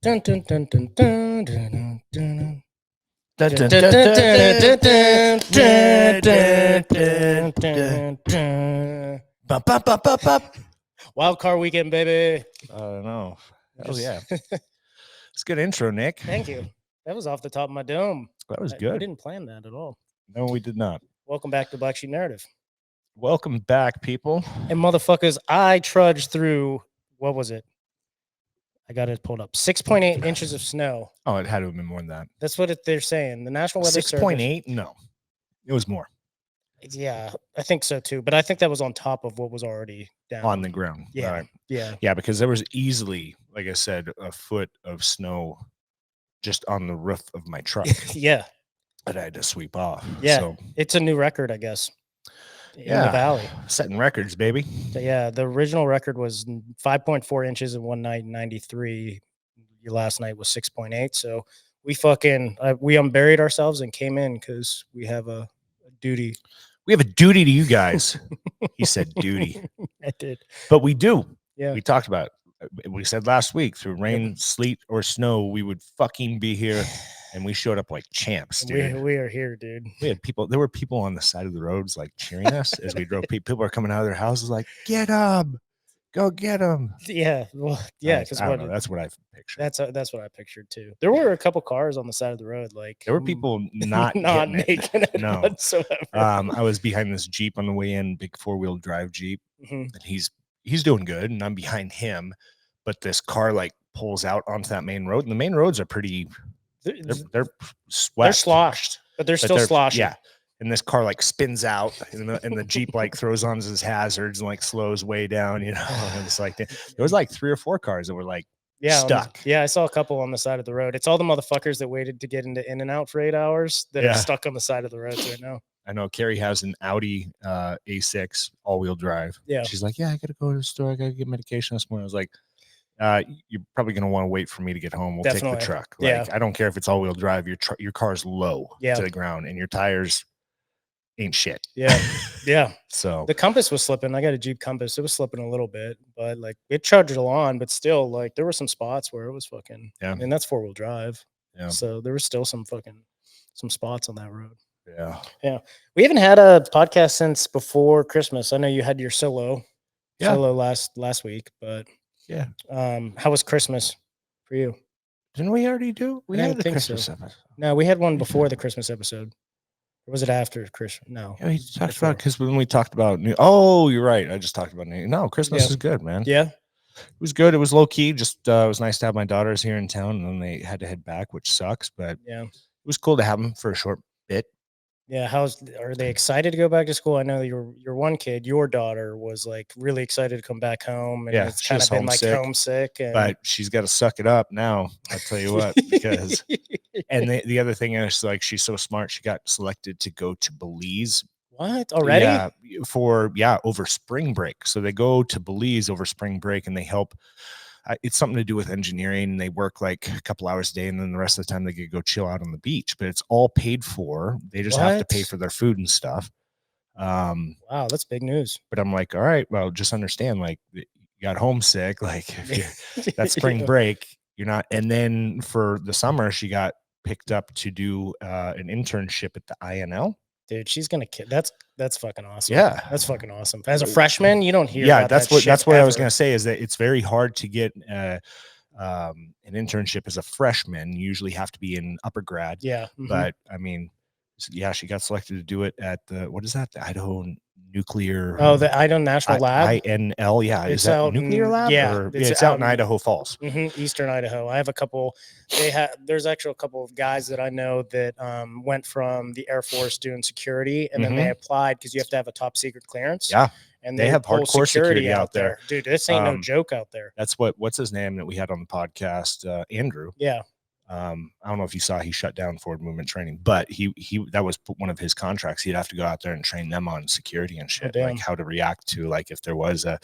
Dun, dun, dun, dun, dun, dun, dun, Dun, dun, dun, dun, dun, dun, dun, dun, dun, dun, dun, dun, dun. dun. Bop, bop, bop, bop, bop. Wild card weekend, baby. I don't know. Oh Just- yeah, it's a good intro, Nick. Thank you. That was off the top of my dome. That was We good. didn't plan that at all. No, we did not. Welcome back to Black Sheep Narrative. Welcome back, people. And motherfuckers, I trudged through, what was it? I got it pulled up. 6.8 inches of snow. Oh, it had to have been more than that. That's what they're saying. The National Weather Service. 6.8? No, it was more Yeah, I think so too. But I think that was on top of what was already down on the ground. Yeah, Right. yeah. Yeah, because there was easily, like I said, a foot of snow just on the roof of my truck Yeah, that I had to sweep off. yeah. So, It's a new record, I guess, in yeah, the valley. setting records, baby. So, yeah, the original record was 5.4 inches in one night in 93. Your last night was 6.8. So we unburied ourselves and came in because we have a duty. We have a duty to you guys. He said duty, I did. but we do. Yeah. We talked about it. We said last week through rain, sleet, or snow, we would fucking be here, and we showed up like champs, dude. We are here, dude. We had people. There were people on the side of the roads like cheering us as we drove. People are coming out of their houses like, "Get them, go get them." Yeah, well, yeah, because that's what I pictured. that's what I pictured too. There were a couple cars on the side of the road, like There were people not making it No. whatsoever. I was behind this Jeep on the way in, big 4-wheel drive Jeep, Mhm. and he's doing good, and I'm behind him. But this car like pulls out onto that main road, and the main roads are pretty. They're swept. They're sloshed, but they're still sloshing. Yeah. And this car like spins out, and the Jeep like throws on his hazards and like slows way down, you know. And it's like there was like 3 or 4 cars that were like stuck. Yeah, I saw a couple on the side of the road. It's all the motherfuckers that waited to get into In-N-Out for 8 hours that are stuck on the side of the roads right now. I know Carrie has an Audi A6 all-wheel drive. Yeah. She's like, yeah, I gotta go to the store. I gotta get medication this morning. I was like, you're probably gonna want to wait for me to get home. We'll take the truck. Like, I don't care if it's all-wheel drive. Your car's low to the ground, and your tires ain't shit. Yeah, yeah. So the Compass was slipping. I got a Jeep Compass. It was slipping a little bit, but like it charged along. But still, like there were some spots where it was fucking. Yeah. And that's 4-wheel drive. Yeah. So there was still some spots on that road. Yeah. Yeah. We haven't had a podcast since before Christmas. I know you had your solo last week, but yeah. How was Christmas for you? Didn't we already do? We had the Christmas episode. No, we had one before the Christmas episode. Or was it after Christmas? No. Yeah, we talked about because when we talked about oh, you're right. I just talked about no, Christmas is good, man. Yeah. It was good. It was low key. Just it was nice to have my daughters here in town, and then they had to head back, which sucks. But yeah, it was cool to have them for a short bit. Yeah, are they excited to go back to school? I know your one kid, your daughter, was like really excited to come back home, and it's kind of been like homesick. But she's got to suck it up now. I'll tell you what, because and the other thing is like she's so smart. She got selected to go to Belize. What already? Yeah, over spring break. So they go to Belize over spring break, and they help. It's something to do with engineering. They work like a couple hours a day, and then the rest of the time they could go chill out on the beach. But it's all paid for. They just have to pay for their food and stuff. Wow, that's big news. But I'm like, all right, well, just understand, like you got homesick. Like if that spring break, you're not. And then for the summer, she got picked up to do an internship at the INL. Dude, she's gonna kill. That's fucking awesome. Yeah, that's fucking awesome. As a freshman, you don't hear. Yeah, that's what I was gonna say is that it's very hard to get an internship as a freshman. You usually have to be in upper grad. Yeah, but I mean, yeah, she got selected to do it at the the Idaho Nuclear. Oh, the Idaho National Lab. INL. Yeah, it's is that out nuclear lab? Yeah, it's out in Idaho Falls. Eastern Idaho. I have a couple. There's actually a couple of guys that I know that went from the Air Force doing security, and then they applied because you have to have a top secret clearance. Yeah, and they have hardcore security out there. Dude, this ain't no joke out there. That's what's his name that we had on the podcast, Andrew. Yeah. I don't know if you saw he shut down forward movement training, but he that was one of his contracts. He'd have to go out there and train them on security and shit, like how to react to like if there was a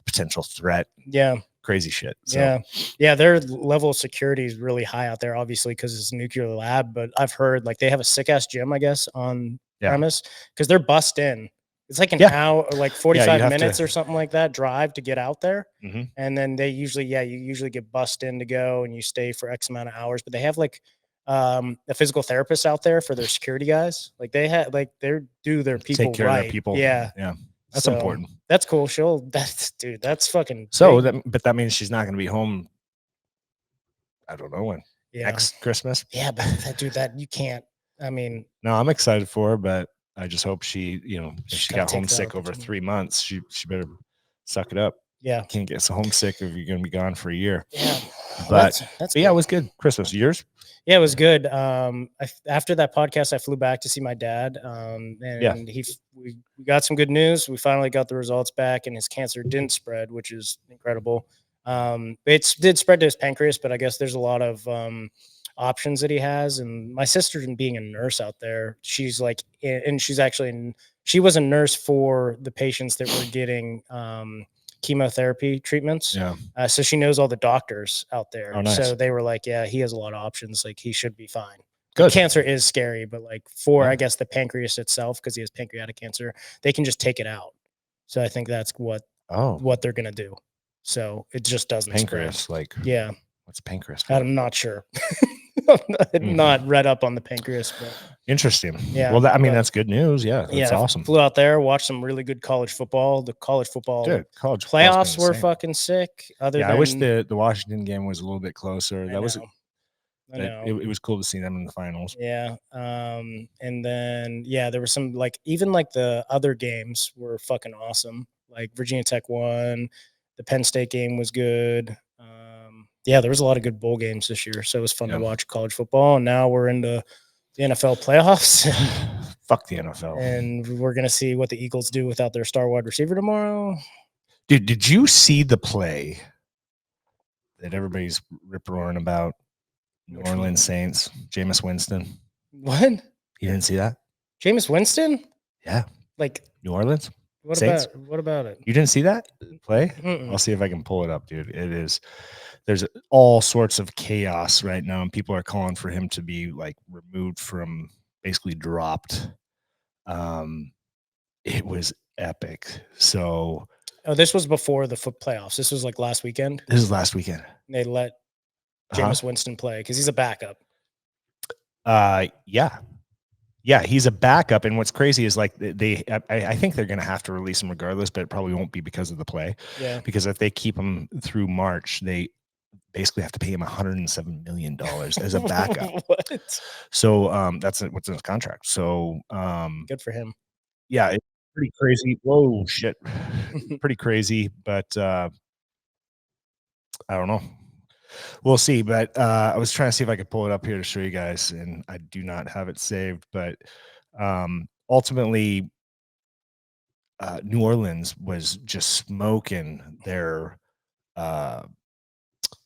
potential threat. Yeah, crazy shit. So. Yeah, their level of security is really high out there, obviously because it's a nuclear lab. But I've heard like they have a sick ass gym, I guess, on premise because they're bussed in It's like an Yeah. hour, or like you'd 45 have minutes to- or something like that drive to get out there. Mhm. And then they usually, yeah, you usually get bussed in to go and you stay for X amount of hours. But they have like a physical therapist out there for their security guys. Like they have like they do their Take people care of their right. people. Yeah. Yeah. That's So important. that's cool. That's dude, that's fucking So big. but that means she's not going to be home. I don't know when. Yeah. Next Christmas. Yeah, but that dude, that you can't. I mean, No, I'm excited for her, but I just hope she, if She's she gotta got take the homesick over opportunity. 3 months, she better suck it up. yeah. Can't get so homesick if you're going to be gone for a year. Yeah. But, That's yeah, it big. was good. Christmas. Yours? Yeah, it was good. After that podcast, I flew back to see my dad. Yeah. And we got some good news. We finally got the results back, and his cancer didn't spread, which is incredible. It did spread to his pancreas, but I guess there's a lot of options that he has. And my sister, being a nurse out there, she's like, and she's actually, she was a nurse for the patients that were getting chemotherapy treatments. Yeah. So she knows all the doctors out there. Oh, nice. So they were like, yeah, he has a lot of options. Like he should be fine. Good. Cancer is scary, but like for, Yeah. I guess, the pancreas itself, because he has pancreatic cancer, they can just take it out. So I think that's what they're going to do. So it just doesn't Pancreas, spread. like, Yeah. what's pancreas for? I'm not sure. Not read up on the pancreas, but Interesting. Yeah, Well, I mean, but- that's good news. Yeah. That's awesome. Flew out there, watched some really good college football. The college football Dude, college football's playoffs been were insane. fucking sick. I wish the Washington game was a little bit closer. I That was know. it was cool to see them in the finals. Yeah. And then there was some like even like the other games were fucking awesome. Like Virginia Tech won. The Penn State game was good. There was a lot of good bowl games this year, so it was fun to watch college football. And now we're into the NFL playoffs. Fuck the NFL. And we're gonna see what the Eagles do without their star wide receiver tomorrow. Dude, did you see the play that everybody's rip-roaring about? New Orleans Saints, Jameis Winston. What? You didn't see that? Jameis Winston? Yeah. Like New Orleans? what Saints? what about it? You didn't see that play? Mm-mm. I'll see if I can pull it up, dude. There's all sorts of chaos right now, and people are calling for him to be like removed from, basically dropped. It was epic. So this was before the playoffs. This was like last weekend. This is last weekend. They let Jameis Winston play because he's a backup. Yeah, he's a backup. And what's crazy is like I think they're going to have to release him regardless, but it probably won't be because of the play. Yeah. Because if they keep him through March, they basically have to pay him $107 million as a backup. What? So that's what's in his contract. So good for him. Yeah, it's pretty crazy. Whoa, shit. Pretty crazy, but I don't know. We'll see. But I was trying to see if I could pull it up here to show you guys, and I do not have it saved. But ultimately, New Orleans was just smoking their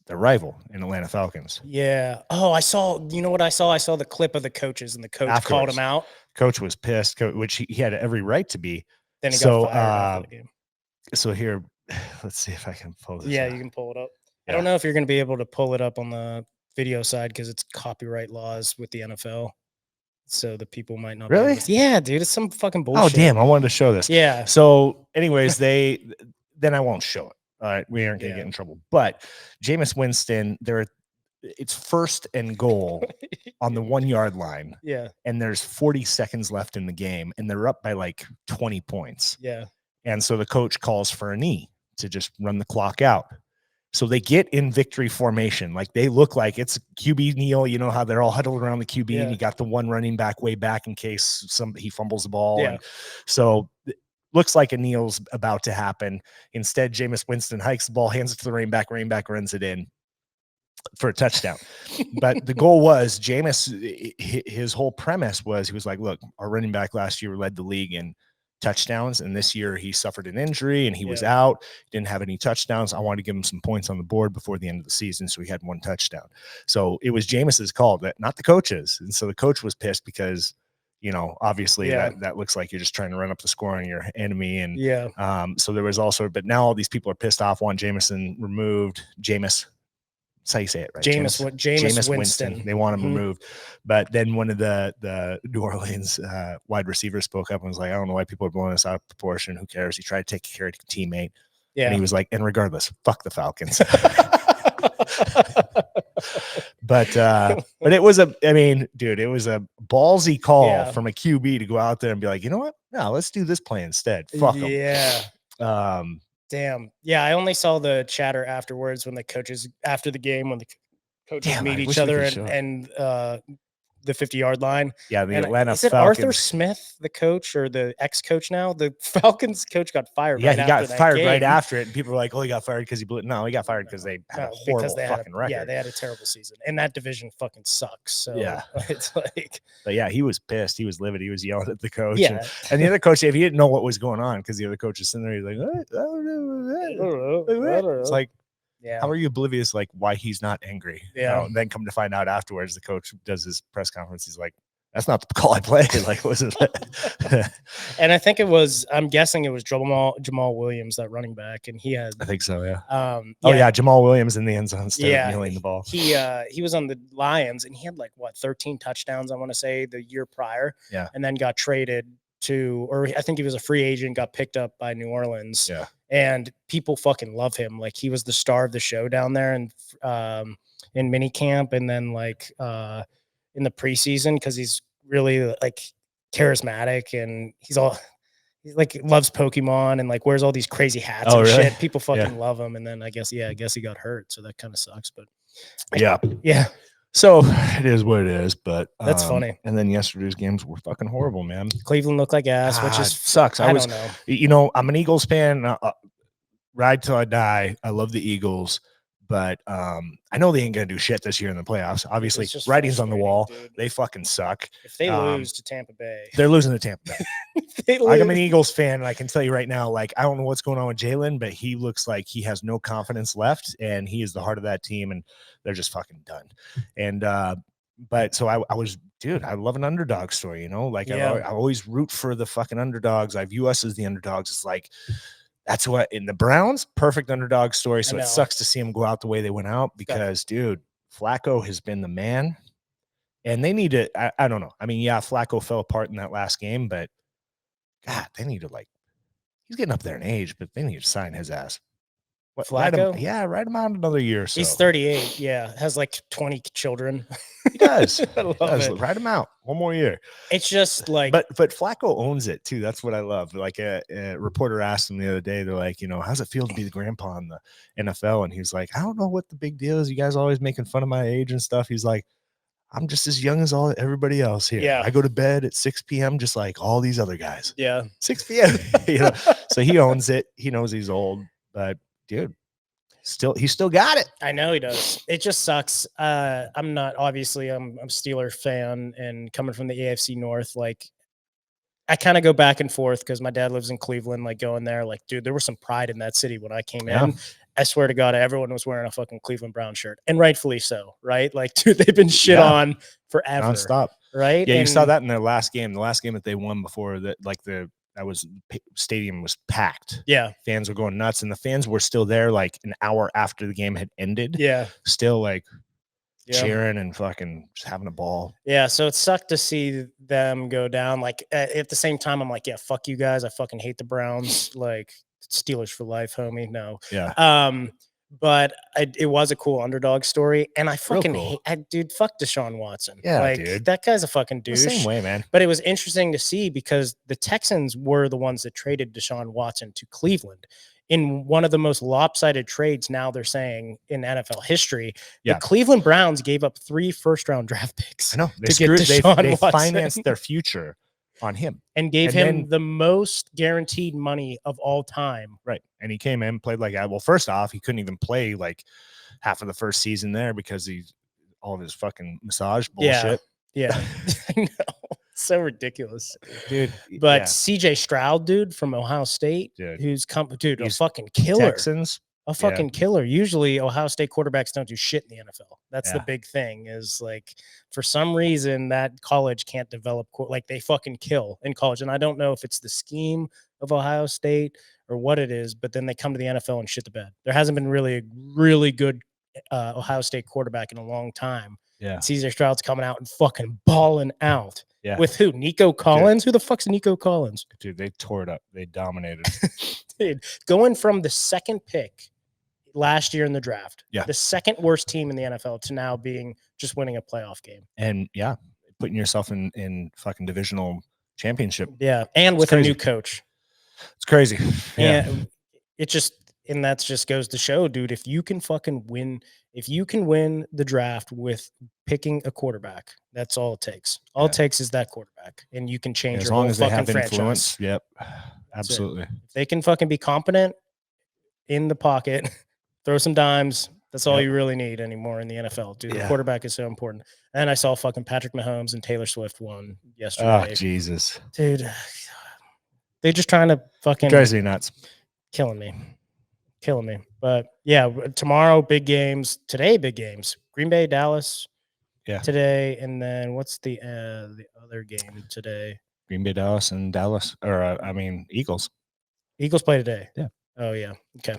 rival in Atlanta Falcons. Yeah. Oh, I saw. You know what I saw? I saw the clip of the coaches, and the coach called him out. Coach was pissed, which he had every right to be. Then he got fired after the game. So here, let's see if I can pull this. Yeah, you can pull it up. Yeah. I don't know if you're going to be able to pull it up on the video side because it's copyright laws with the NFL. So the people might not. Really? Yeah, dude, it's some fucking bullshit. Oh, damn! I wanted to show this. Yeah. So, anyways, then I won't show it. All right, we aren't gonna get in trouble. But Jameis Winston, it's 1st and goal on the 1 yard line. Yeah. And there's 40 seconds left in the game, and they're up by like 20 points. Yeah. And so the coach calls for a knee to just run the clock out. So they get in victory formation. Like they look like it's QB kneel. You know how they're all huddled around the QB, and you got the one running back way back in case he fumbles the ball. Yeah. And so looks like a kneel's about to happen. Instead, Jameis Winston hikes the ball, hands it to the running back runs it in for a touchdown. But the goal was Jameis, his whole premise was, he was like, look, our running back last year led the league in touchdowns, and this year he suffered an injury and he was out, didn't have any touchdowns. I wanted to give him some points on the board before the end of the season, so he had 1 touchdown. So it was Jameis's call, not the coach's. And so the coach was pissed because, obviously that looks like you're just trying to run up the score on your enemy. And so there was also, but now all these people are pissed off, want Jameis removed. Jameis That's how you say it, right? Jameis Winston. They want him Mhm. removed. But then one of the New Orleans wide receivers spoke up and was like, I don't know why people are blowing this out of proportion. Who cares? He tried to take care of a teammate. Yeah. And he was like, and regardless, fuck the Falcons. But it was it was a ballsy call from a QB to go out there and be like, you know what? No, let's do this play instead. Fuck them. Yeah. Damn. Yeah, I only saw the chatter afterwards when the coaches after the game when the coaches meet each other and the 50-yard line. Yeah, the and Atlanta is it Falcons. Arthur Smith, the coach or the ex-coach now? The Falcons coach got fired. Yeah, right he got after fired that right game. after it, and people were like, "Oh, he got fired because he blew." No, he got fired because they had a horrible fucking record. Yeah, they had a terrible season, and that division fucking sucks. So yeah, it's like, but yeah, he was pissed. He was livid. He was yelling at the coach. Yeah, and the other coach, if he didn't know what was going on, because the other coach is sitting there, he's like, I don't know. It's like, yeah, how are you oblivious, like why he's not angry? Yeah. And then come to find out afterwards, the coach does his press conference. He's like, that's not the call I played. Like, wasn't it? And I think I'm guessing it was Jamal Williams, that running back, and he had. I think so. Yeah. Jamal Williams in the end zone instead of kneeling the ball. He was on the Lions, and he had 13 touchdowns, I want to say, the year prior. Yeah. And then got traded or I think he was a free agent, got picked up by New Orleans. Yeah. And people fucking love him. Like, he was the star of the show down there and in mini camp, and then in the preseason, because he's really charismatic, and he's loves Pokemon and wears all these crazy hats and really? shit. People fucking love him. And then I guess he got hurt, so that kind of sucks. But yeah. So it is what it is. But that's funny. And then yesterday's games were fucking horrible, man. Cleveland looked like ass, which is sucks. I don't know. I'm an Eagles fan. Ride till I die. I love the Eagles. But I know they ain't gonna do shit this year in the playoffs. Obviously, writing's on the wall. Dude. They fucking suck. If they lose to Tampa Bay, they're losing to Tampa Bay. I'm an Eagles fan, and I can tell you right now, I don't know what's going on with Jalen, but he looks like he has no confidence left, and he is the heart of that team, and they're just fucking done. And but so I was, dude, I love an underdog story, I always root for the fucking underdogs. I view us as the underdogs. It's like, that's what in the Browns, perfect underdog story. So it sucks to see them go out the way they went out because, dude, Flacco has been the man, and they need to. I don't know. I mean, yeah, Flacco fell apart in that last game, but God, they need to he's getting up there in age, but they need to sign his ass. What, Flacco? Ride him out another year or so. He's 38. Yeah, has 20 children. He does. I love it. Ride him out one more year. It's just but Flacco owns it too. That's what I love. A reporter asked him the other day, they're like, how's it feel to be the grandpa in the NFL? And he was like, I don't know what the big deal is. You guys always making fun of my age and stuff. He's like, I'm just as young as everybody else here. Yeah. I go to bed at 6 p.m. just like all these other guys. Yeah. 6 p.m. So he owns it. He knows he's old, but dude, he still got it. I know he does. It just sucks. I'm not, obviously I'm a Steeler fan, and coming from the AFC North, I kind of go back and forth because my dad lives in Cleveland, going there, dude, there was some pride in that city when I came in. I swear to God, everyone was wearing a fucking Cleveland Brown shirt, and rightfully so, right? Dude, they've been shit on forever. Nonstop. Right? Yeah, you saw that in their last game. The last game that they won before that, stadium was packed. Yeah. Fans were going nuts, and the fans were still there an hour after the game had ended. Yeah. Still cheering and fucking just having a ball. Yeah. So it sucked to see them go down. At the same time, I'm like, yeah, fuck you guys. I fucking hate the Browns. Steelers for life, homie. No. Yeah. But it was a cool underdog story, and I fucking hate, dude, fuck Deshaun Watson. Yeah, dude. That guy's a fucking douche. The same way, man. But it was interesting to see because the Texans were the ones that traded Deshaun Watson to Cleveland in one of the most lopsided trades. Now they're saying in NFL history, the Cleveland Browns gave up 3 first-round draft picks. I know. They financed their future on him and gave him the most guaranteed money of all time. Right. And he came in, played like that. Well, first off, he couldn't even play half of the first season there because all of his fucking massage bullshit. Yeah. I know. So ridiculous, dude. But CJ Stroud, dude, from Ohio State, who's a fucking killer. Texans. A fucking killer. Usually Ohio State quarterbacks don't do shit in the NFL. That's the big thing is for some reason that college can't develop they fucking kill in college. And I don't know if it's the scheme of Ohio State or what it is, but then they come to the NFL and shit the bed. There hasn't been really a really good Ohio State quarterback in a long time. Yeah. CJ Stroud's coming out and fucking balling out. Yeah. With who? Nico Collins? Who the fuck's Nico Collins? Dude, they tore it up. They dominated. Dude, going from the second pick last year in the draft, Yeah. the second worst team in the NFL, to now being just winning a playoff game. And yeah, putting yourself in fucking divisional championship. Yeah. And with a new coach. It's crazy. Yeah. And it just, and that just goes to show, dude, if you can fucking win, if you can win the draft with picking a quarterback, that's all it takes. All it takes is that quarterback, and you can change as your long whole as they fucking have franchise. influence. Yep. Absolutely. If they can fucking be competent in the pocket, throw some dimes. That's all you really need anymore in the NFL, dude. The quarterback is so important. And I saw fucking Patrick Mahomes and Taylor Swift won yesterday. Oh, Jesus. Dude, they're just trying to fucking drives me nuts. Killing me. But yeah, tomorrow, big games. Today, big games. Green Bay, Dallas. Yeah. Today, and then what's the other game today? Green Bay, Dallas, and Dallas, or Eagles. Eagles play today. Yeah. Oh yeah. Okay.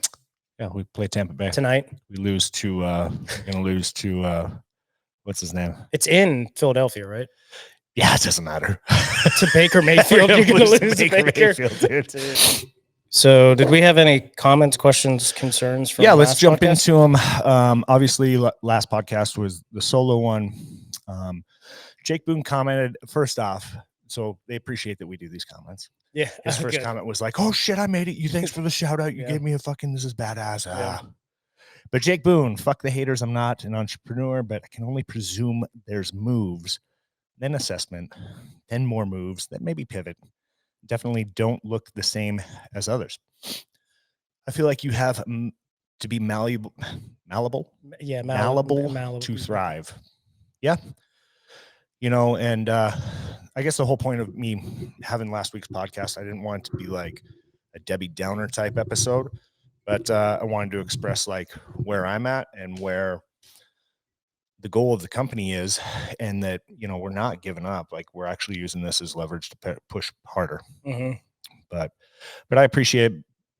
Yeah, we play Tampa Bay tonight. We lose to. We're gonna lose to. What's his name? It's in Philadelphia, right? Yeah, it doesn't matter. To Baker Mayfield. You're gonna lose to Baker Mayfield, dude. So, did we have any comments, questions, concerns? From let's jump into them. Obviously, last podcast was the solo one. Jake Boone commented, first off, so they appreciate that we do these comments. Yeah. His first comment was like, "Oh shit, I made it. You thanks for the shout out. You gave me a fucking, this is badass." But Jake Boone, fuck the haters. I'm not an entrepreneur, but I can only presume there's moves, then assessment, then more moves, then maybe pivot. Definitely don't look the same as others. I feel like you have to be malleable to thrive. Yeah. You know, and I guess the whole point of me having last week's podcast, I didn't want it to be like a Debbie Downer type episode, but I wanted to express like where I'm at and where the goal of the company is, and that, you know, we're not giving up. Like, we're actually using this as leverage to push harder. But I appreciate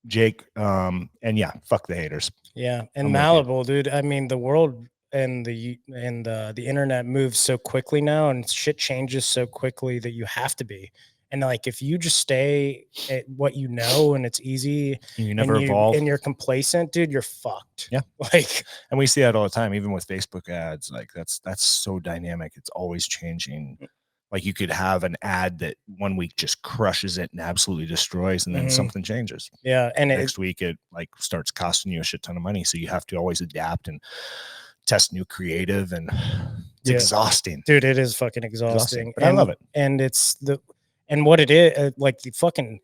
Jake. And yeah, fuck the haters. Yeah. And malleable, dude. I mean, the world and the internet moves so quickly now, and shit changes so quickly that you have to be. And like, if you just stay at what you know and it's easy, you never evolve, and you're complacent, dude, you're fucked. Yeah. Like, and we see that all the time, even with Facebook ads. Like, that's so dynamic. It's always changing. Like, you could have an ad that one week just crushes it and absolutely destroys, and then something changes. Yeah. And next week it like starts costing you a shit ton of money. So you have to always adapt and test new creative, and it's exhausting. Dude, it is fucking exhausting. But I love it. And it's and what it is, like, the fucking,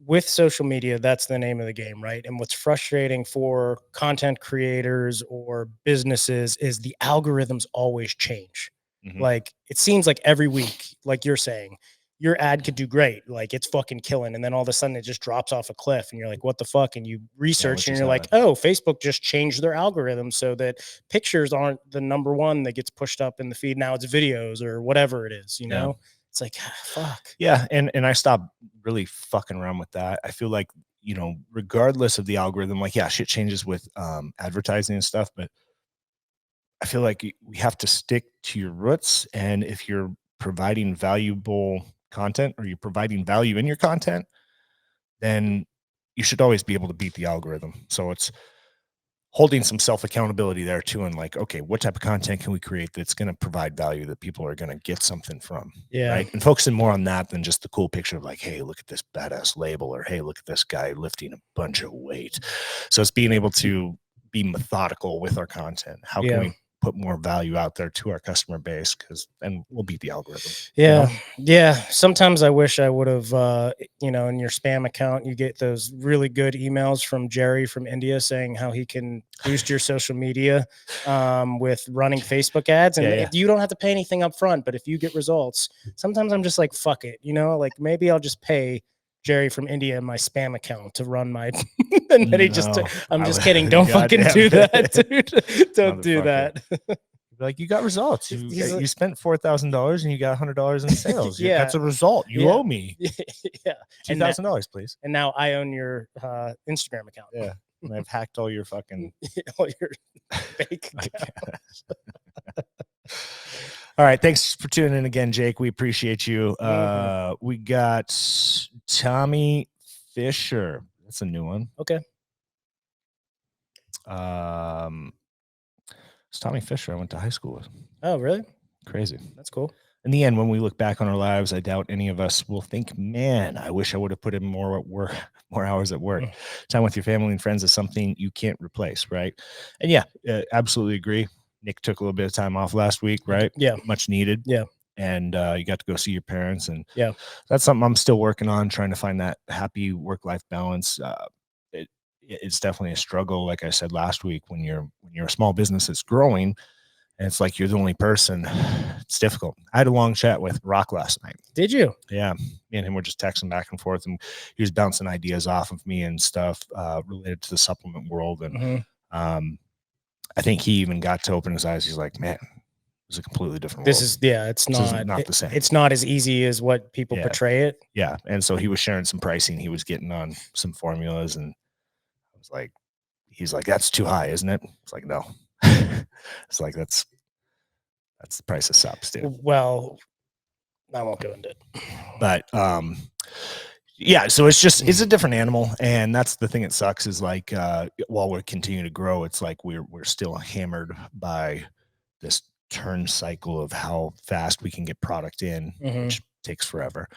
with social media, that's the name of the game, right? And what's frustrating for content creators or businesses is the algorithms always change. Like, it seems like every week, like you're saying, your ad could do great, like it's fucking killing, and then all of a sudden it just drops off a cliff, and you're like, what the fuck? And you research, and you're like, oh, Facebook just changed their algorithm so that pictures aren't the number one that gets pushed up in the feed. Now it's videos or whatever it is, you know? It's like, fuck. Yeah. And I stopped really fucking around with that. I feel like, you know, regardless of the algorithm, like, yeah, shit changes with advertising and stuff, but I feel like we have to stick to your roots. And if you're providing valuable content, or you're providing value in your content, then you should always be able to beat the algorithm. So it's holding some self-accountability there too, and like, okay, what type of content can we create that's going to provide value that people are going to get something from? Right. And focusing more on that than just the cool picture of like, hey, look at this badass label, or hey, look at this guy lifting a bunch of weight. So it's being able to be methodical with our content. How can we put more value out there to our customer base, because then we'll beat the algorithm. Sometimes I wish I would have you know, in your spam account you get those really good emails from Jerry from India saying how he can boost your social media with running Facebook ads, and you don't have to pay anything up front, but if you get results, sometimes I'm just like, fuck it, you know, like, maybe I'll just pay Jerry from India in my spam account to run my and then I'm just kidding. Don't fucking do that, dude. Don't do that. Like, you got results. You spent $4,000 and you got $100 in sales. That's a result. You owe me. $2,000, please. And now I own your Instagram account. and I've hacked all your fucking all your fake accounts. All right, thanks for tuning in again, Jake. We appreciate you. We got Tommy Fisher. That's a new one. Okay. It's Tommy Fisher I went to high school with. Oh, really? Crazy. That's cool. In the end, when we look back on our lives, I doubt any of us will think, man, I wish I would have put in more at work, more hours at work. Time with your family and friends is something you can't replace, right? And yeah, absolutely agree. Nick took a little bit of time off last week, right? Yeah. Much needed. Yeah. And you got to go see your parents. And yeah, that's something I'm still working on, trying to find that happy work-life balance. It's definitely a struggle. Like I said last week, when you're a small business that's growing, and it's like you're the only person, it's difficult. I had a long chat with Rock last night. Did you? Yeah. Me and him were just texting back and forth, and he was bouncing ideas off of me and stuff related to the supplement world. And I think he even got to open his eyes. He's like, man, it's a completely different world. It's not the same. It's not as easy as what people portray it. Yeah. And so he was sharing some pricing he was getting on some formulas, and I was like, he's like, that's too high, isn't it? It's like, no. It's like, that's the price of subs, dude. Well, I won't go into it. But yeah, so it's a different animal, and that's the thing that sucks is like while we're continuing to grow, it's like we're still hammered by this turn cycle of how fast we can get product in, which takes forever.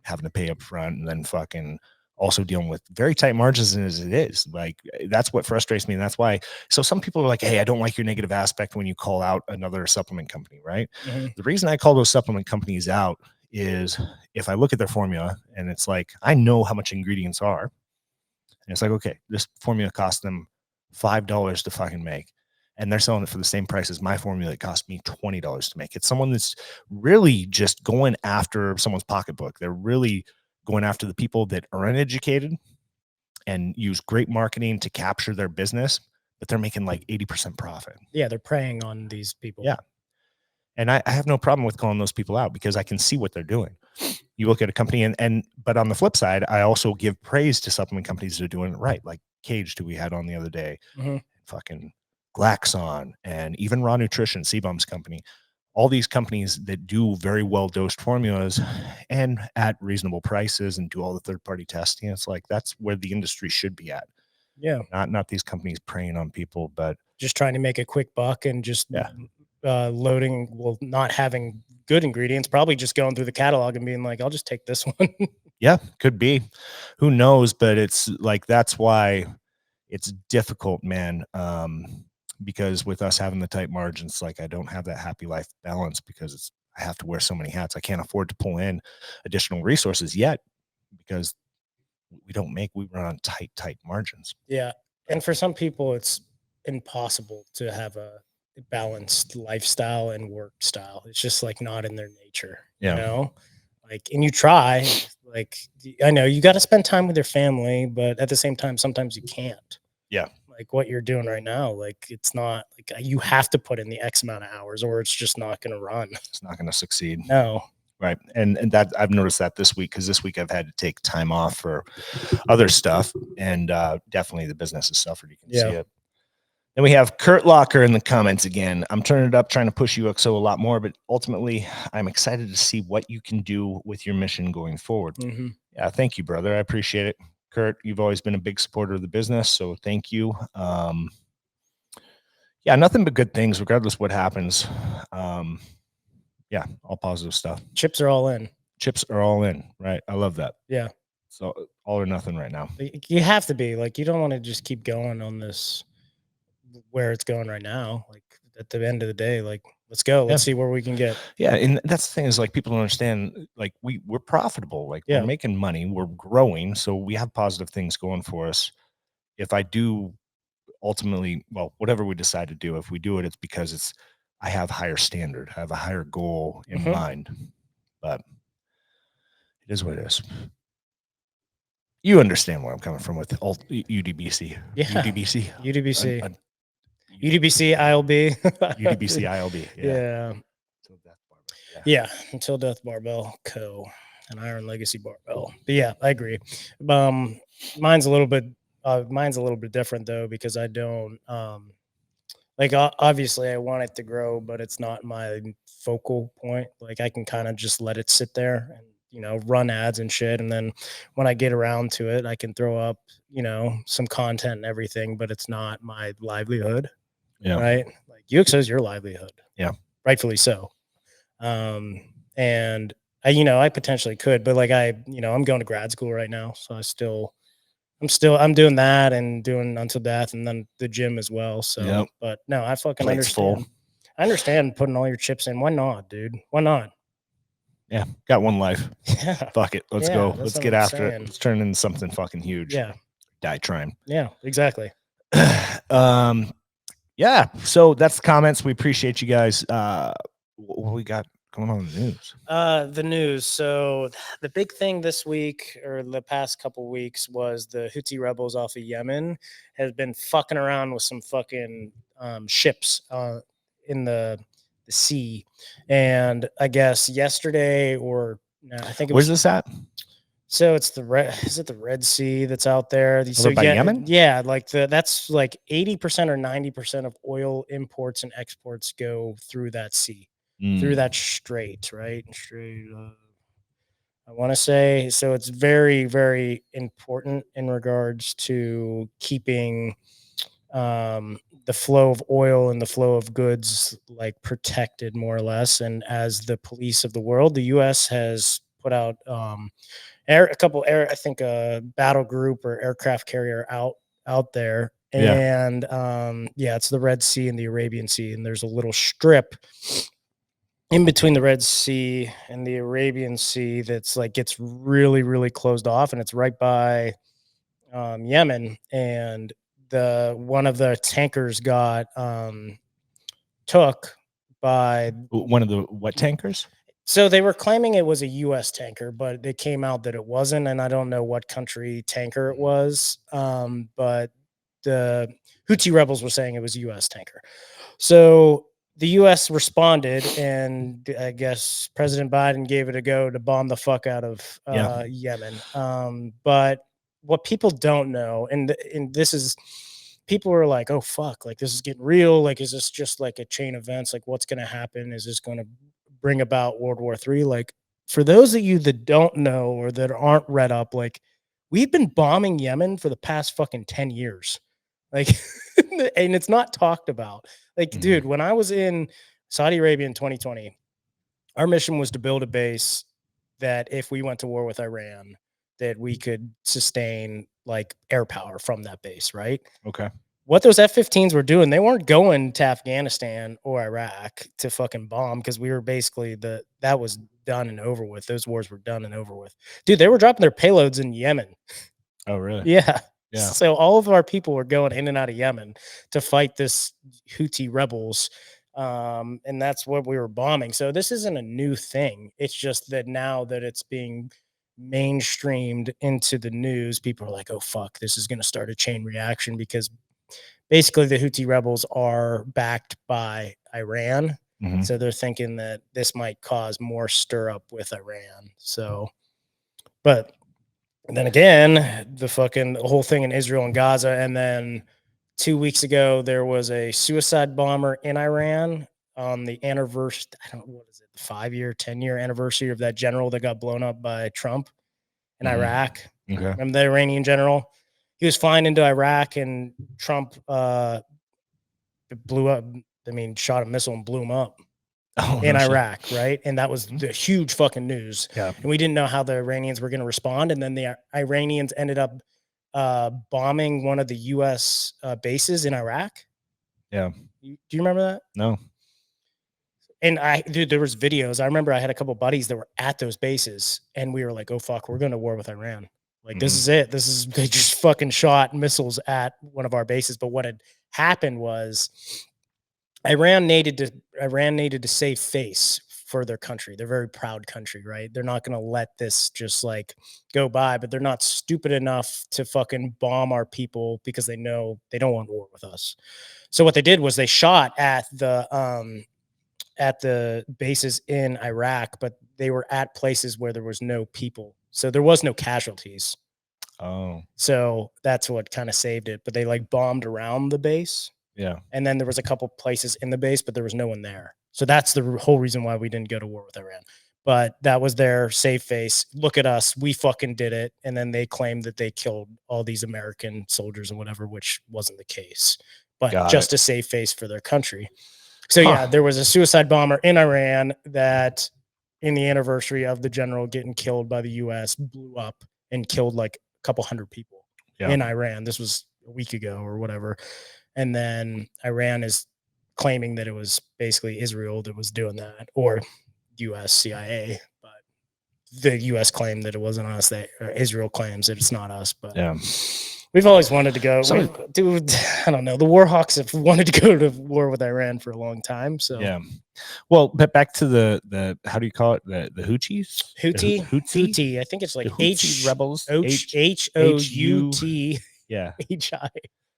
Having to pay up front, and then fucking also dealing with very tight margins as it is. Like, that's what frustrates me. And that's why, so some people are like, hey, I don't like your negative aspect when you call out another supplement company, right? The reason I call those supplement companies out is if I look at their formula and it's like, I know how much ingredients are. And it's like, okay, this formula cost them $5 to fucking make, and they're selling it for the same price as my formula. It cost me $20 to make. It's someone that's really just going after someone's pocketbook. They're really going after the people that are uneducated and use great marketing to capture their business, but they're making like 80% profit. Yeah, they're preying on these people. Yeah. And I have no problem with calling those people out because I can see what they're doing. You look at a company but on the flip side, I also give praise to supplement companies that are doing it right. Like Cage, who we had on the other day, fucking Glaxon, and even Raw Nutrition, Seabum's company. All these companies that do very well dosed formulas and at reasonable prices and do all the third-party testing. It's like, that's where the industry should be at. Yeah. Not these companies preying on people, but just trying to make a quick buck and just loading, not having good ingredients, probably just going through the catalog and being like, I'll just take this one. Yeah, could be. Who knows? But it's like, that's why it's difficult, man. Because with us having the tight margins, like I don't have that happy life balance because I have to wear so many hats. I can't afford to pull in additional resources yet because we run on tight margins. Yeah. And for some people, it's impossible to have a balanced lifestyle and work style. It's just like not in their nature, you know, like, and you try, like, I know you got to spend time with your family, but at the same time, sometimes you can't. Yeah. Like what you're doing right now, like it's not like you have to put in the X amount of hours or it's just not going to run. It's not going to succeed. No. Right. And that I've noticed that this week, because this week I've had to take time off for other stuff, and definitely the business has suffered. You can see it. Then we have Kurt Locker in the comments again. I'm turning it up, trying to push UXO a lot more, but ultimately I'm excited to see what you can do with your mission going forward. Yeah. Thank you, brother. I appreciate it. Kurt, you've always been a big supporter of the business, so thank you. Yeah, nothing but good things, regardless what happens. Yeah, all positive stuff. Chips are all in. Chips are all in, right? I love that. Yeah. So all or nothing right now. You have to be like, you don't want to just keep going on this where it's going right now. Like at the end of the day, like, let's go. Let's see where we can get. Yeah. And that's the thing is, like, people don't understand, like, we're profitable. Like, we're making money. We're growing. So we have positive things going for us. If I do ultimately, well, whatever we decide to do, if we do it, it's because I have higher standard. I have a higher goal in mind. But it is what it is. You understand where I'm coming from with UDBC. Yeah. UDBC. UDBC ILB. UDBC ILB. Yeah. Yeah. Until Death Barbell Co. and Iron Legacy Barbell. But yeah, I agree. Mine's a little bit Mine's a little bit different though, because I don't like obviously I want it to grow, but it's not my focal point. Like I can kind of just let it sit there and run ads and shit, and then when I get around to it, I can throw up some content and everything, but it's not my livelihood, Yeah. right? Like UXO is your livelihood, Yeah. rightfully so. And I potentially could, but like I'm going to grad school right now, so I'm doing that and doing Until Death and then the gym as well. So, Yep. but no, I fucking Plate's full. understand. I understand putting all your chips in. Why not, dude? Why not? Yeah. Got one life. Yeah. Fuck it. Let's Yeah, go. that's Let's what get I'm after it. saying. Let's turn into something fucking huge. Yeah. Die trying. Yeah, exactly. Yeah. So that's the comments. We appreciate you guys. What we got going on in the news? The news. So the big thing this week or the past couple weeks was the Houthi rebels off of Yemen has been fucking around with some fucking ships in the sea. And I guess yesterday or no, I think it Where's was this at? so it's is it the Red Sea that's out there? So by yeah, Yemen? yeah, like that's like 80% or 90% of oil imports and exports go through that sea, through that strait, right? Straight. I want to say so. It's very, very important in regards to keeping the flow of oil and the flow of goods like protected more or less. And as the police of the world, the U.S. has put out a couple I think a battle group or aircraft carrier out there. Yeah. And yeah, it's the Red Sea and the Arabian Sea, and there's a little strip in between the Red Sea and the Arabian Sea that's like gets really, really closed off, and it's right by Yemen. And the one of the tankers got took by One of the what tankers? so they were claiming it was a US tanker, but it came out that it wasn't, and I don't know what country tanker it was. But the Houthi rebels were saying it was a US tanker. So the US responded, and I guess President Biden gave it a go to bomb the fuck out of Yemen. But what people don't know, and this is people are like, oh fuck, like this is getting real. Like, is this just like a chain of events? Like, what's gonna happen? Is this gonna bring about World War III? Like, for those of you that don't know or that aren't read up, like we've been bombing Yemen for the past fucking 10 years. Like, and it's not talked about. Like, dude, when I was in Saudi Arabia in 2020, our mission was to build a base that if we went to war with Iran, that we could sustain like air power from that base, right? Okay. What those F-15s were doing, they weren't going to Afghanistan or Iraq to fucking bomb, because we were basically that was done and over with. Those wars were done and over with. Dude, they were dropping their payloads in Yemen. Oh, really? Yeah. Yeah. So all of our people were going in and out of Yemen to fight this Houthi rebels. And that's what we were bombing. So this isn't a new thing. It's just that now that it's being mainstreamed into the news, people are like, oh, fuck, this is going to start a chain reaction, because basically the Houthi rebels are backed by Iran. Mhm. So they're thinking that this might cause more stir up with Iran. So, but then again, the whole thing in Israel and Gaza. And then 2 weeks ago, there was a suicide bomber in Iran on the anniversary. I don't know, what is it, the 5-year, 10-year anniversary of that general that got blown up by Trump in Iraq. Okay. Remember the Iranian general? He was flying into Iraq, and Trump blew up. I mean, shot a missile and blew him up in Iraq, right? And that was the huge fucking news. Yeah. And we didn't know how the Iranians were going to respond. And then the Iranians ended up bombing one of the U.S. Bases in Iraq. Yeah. Do you remember that? No. And dude, there was videos. I remember I had a couple buddies that were at those bases, and we were like, "Oh fuck, we're going to war with Iran. Like, this is it. They just fucking shot missiles at one of our bases." But what had happened was Iran needed to save face for their country. They're a very proud country, right? They're not going to let this just like go by, but they're not stupid enough to fucking bomb our people, because they know they don't want war with us. So what they did was they shot at the bases in Iraq, but they were at places where there was no people. So there was no casualties. Oh, So that's what kind of saved it. But they like bombed around the base. yeah. And then there was a couple places in the base, but there was no one there. So that's the whole reason why we didn't go to war with Iran. But that was their safe face. Look at us. We fucking did it. And then they claimed that they killed all these American soldiers and whatever, which wasn't the case, but Got just it. a safe face for their country. So yeah, there was a suicide bomber in Iran that in the anniversary of the general getting killed by the US blew up and killed like a couple hundred people in Iran. This was a week ago or whatever. And then Iran is claiming that it was basically Israel that was doing that, or US CIA, but the US claimed that it wasn't us. That Israel claims that it's not us, but Yeah. we've always wanted to go. So- Dude, I don't know. The Warhawks have wanted to go to war with Iran for a long time. So Yeah. Well, but back to the how do you call it? The Houthis? Houthi, Houthi? Houthi. I think it's like The Houthi rebels. H-O-U-T Yeah. H-I.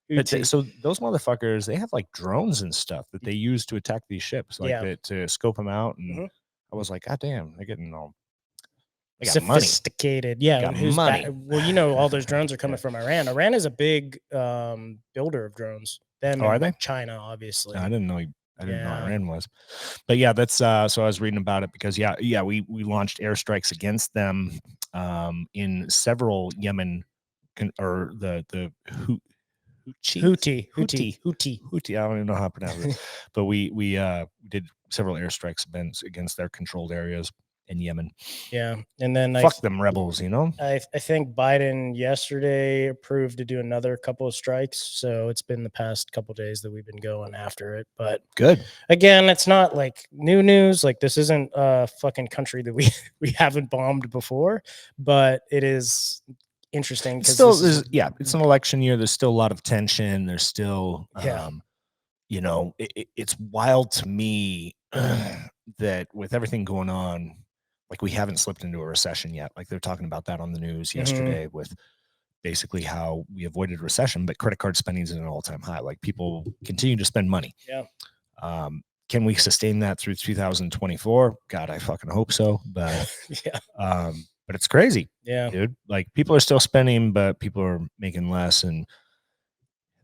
But Houthi. so those motherfuckers, they have like drones and stuff that they use to attack these ships, like Yeah. to scope them out. And Mhm. I was like, God damn, they're getting all they got money. Sophisticated. Yeah. Got And who's money. well, you know, all those drones are coming from Iran. Iran is a big builder of drones. Them Oh, are and they? China, obviously. I didn't know. I didn't know Yeah. Iran was. But yeah, that's so I was reading about it because we launched airstrikes against them in several Yemen or the Houthi. I don't even know how to pronounce it. But we did several airstrikes against their controlled areas in Yemen. Yeah. And then Fuck them rebels, you know? I think Biden yesterday approved to do another couple of strikes. So it's been the past couple of days that we've been going after it. But Good. again, it's not like new news. Like this isn't a fucking country that we haven't bombed before, but it is interesting It's because still it's an election year. There's still a lot of tension. There's still you know, it's wild to me that with everything going on, like we haven't slipped into a recession yet. Like they're talking about that on the news yesterday with basically how we avoided recession, but credit card spending is at an all-time high. Like people continue to spend money. Yeah. Can we sustain that through 2024? God, I fucking hope so. But but it's crazy. Yeah. Dude. Like people are still spending, but people are making less. And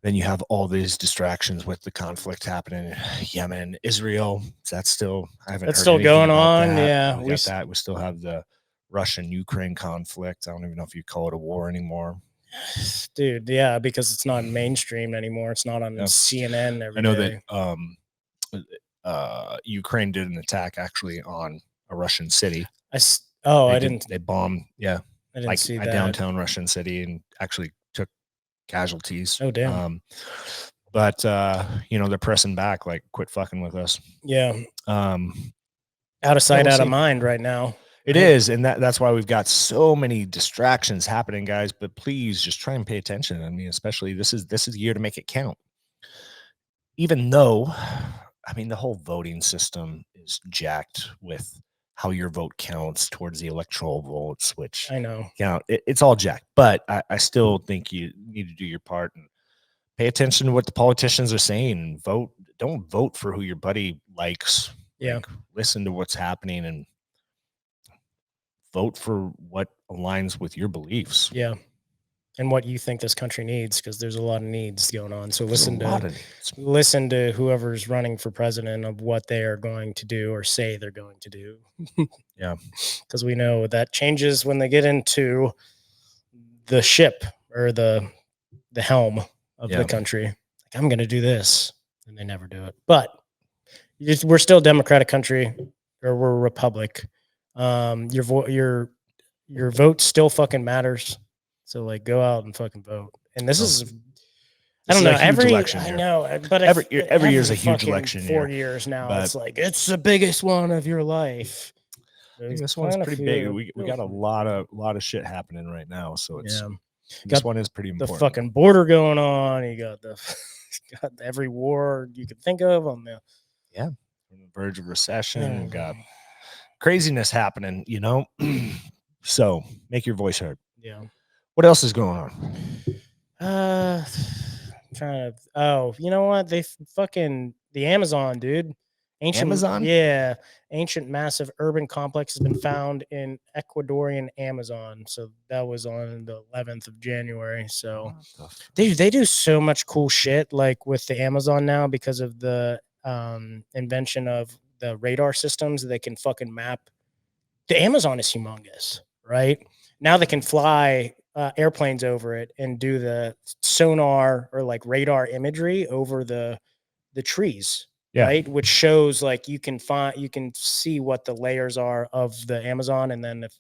then you have all these distractions with the conflict happening in Yemen, Israel. That's still I haven't That's heard still anything going about on. that. Yeah. We got that. We still have the Russian-Ukraine conflict. I don't even know if you call it a war anymore. Dude, yeah, because it's not mainstream anymore. It's not on CNN every day. I know that Ukraine did an attack actually on a Russian city. I didn't. They bombed, I didn't see a that. downtown Russian city and actually took casualties. Oh damn. But you know, they're pressing back, like quit fucking with us. Yeah. Out of sight, out of mind right now. It is, and that's why we've got so many distractions happening, guys. But please just try and pay attention. I mean, especially this is the year to make it count. Even though, I mean, the whole voting system is jacked with how your vote counts towards the electoral votes, which I know. It's all jacked. But I still think you need to do your part and pay attention to what the politicians are saying and vote. Don't vote for who your buddy likes. Yeah. Like, listen to what's happening and vote for what aligns with your beliefs. Yeah. And what you think this country needs, because there's a lot of needs going on. So listen to whoever's running for president of what they are going to do or say they're going to do. Yeah. Because we know that changes when they get into the ship or the helm of the country. Like, I'm going to do this, and they never do it. But we're still a democratic country, or we're a republic. Your vote still fucking matters. So like, go out and fucking vote. And this is, I don't know, every election year. I know, but every year is a huge election. 4 years now, it's like it's the biggest one of your life. This one's pretty big. We got a lot of shit happening right now, so it's this one is pretty important. The fucking border going on. You got got every war you could think of on the on the verge of recession. We got craziness happening, you know. So make your voice heard. Yeah. What else is going on? I'm trying to. Oh, you know what? They fucking the Amazon, dude. Ancient, Amazon? yeah, ancient massive urban complex has been found in Ecuadorian Amazon. So that was on the 11th of January. So they do so much cool shit like with the Amazon now because of the invention of the radar systems that can fucking map. The Amazon is humongous, right? Now they can fly airplanes over it and do the sonar or like radar imagery over the trees, Yeah. right? Which shows like you can see what the layers are of the Amazon, and then if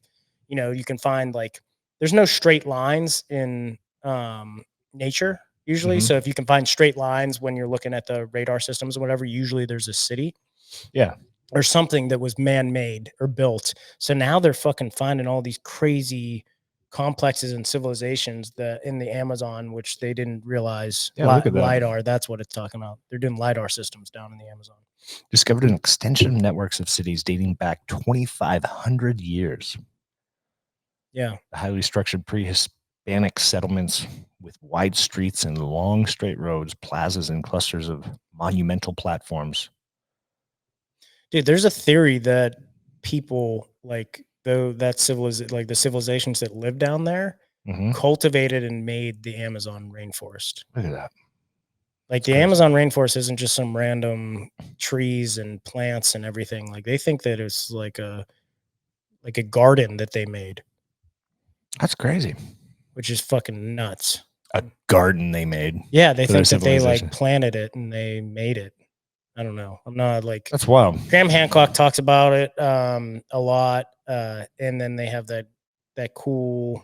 you can find like there's no straight lines in nature usually. Mhm. So if you can find straight lines when you're looking at the radar systems or whatever, usually there's a city Yeah. or something that was man-made or built. So now they're fucking finding all these crazy complexes and civilizations that in the Amazon, which they didn't realize. Yeah, look at that. LiDAR, that's what it's talking about. They're doing LiDAR systems down in the Amazon. Discovered an extension of networks of cities dating back 2,500 years. Yeah. Highly structured pre-Hispanic settlements with wide streets and long straight roads, plazas, and clusters of monumental platforms. Dude, there's a theory that people like the civilizations that live down there Mhm. cultivated and made the Amazon rainforest. Look at that. Like That's the crazy. Amazon rainforest isn't just some random trees and plants and everything. Like they think that it's like a garden that they made, That's crazy. which is fucking nuts. A garden they made. Yeah, they for their think that they like civilization. planted it and they made it. I don't know. I'm not like That's wild. Graham Hancock talks about it a lot, and then they have that cool.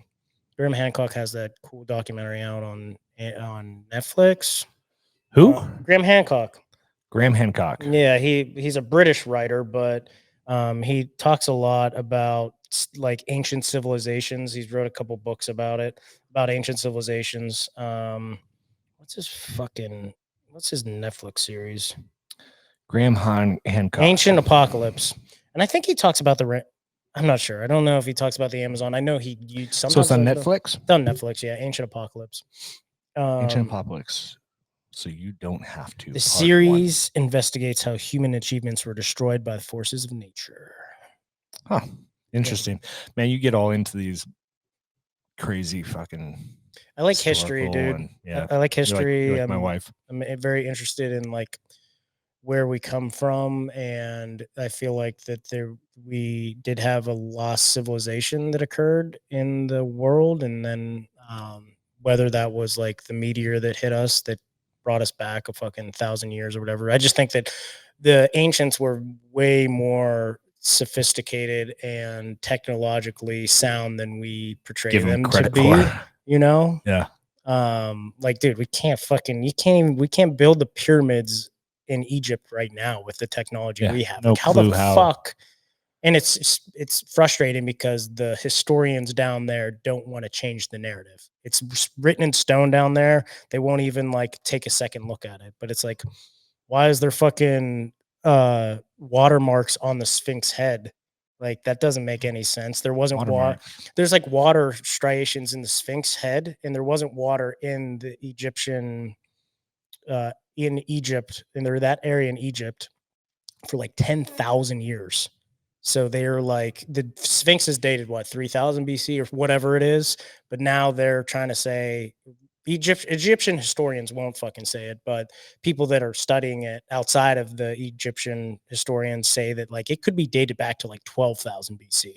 Graham Hancock has that cool documentary out on Netflix. Who? Graham Hancock. Graham Hancock. Yeah, he's a British writer, but he talks a lot about like ancient civilizations. He's wrote a couple books about it, about ancient civilizations. What's his Netflix series? Graham Hancock. Ancient Apocalypse, and I think he talks about I'm not sure. I don't know if he talks about the Amazon. I know he sometimes. So it's on talks about- Netflix? It's on Netflix, yeah. Ancient Apocalypse. Ancient Apocalypse. So you don't have to. The Part series investigates how human achievements were destroyed by the forces of nature. Huh. Interesting. Man, you get all into these crazy fucking. I like history, dude. And, yeah. I like history. You're like my wife. I'm very interested in like where we come from, and I feel like that we did have a lost civilization that occurred in the world, and then whether that was like the meteor that hit us that brought us back a fucking 1,000 years or whatever. I just think that the ancients were way more sophisticated and technologically sound than we portray Give them them to credit be. for. Yeah. Like, dude, we can't build the pyramids in Egypt right now with the technology we have. No like, how clue the how. fuck? And it's frustrating because the historians down there don't want to change the narrative. It's written in stone down there. They won't even like take a second look at it. But it's like, why is there fucking watermarks on the Sphinx head? Like that doesn't make any sense. There wasn't water. There's like water striations in the Sphinx head, and there wasn't water in the Egyptian in Egypt, and there that area in Egypt for like 10,000 years. So they're like the Sphinx is dated what 3,000 BC or whatever it is, but now they're trying to say Egyptian historians won't fucking say it, but people that are studying it outside of the Egyptian historians say that like it could be dated back to like 12,000 BC.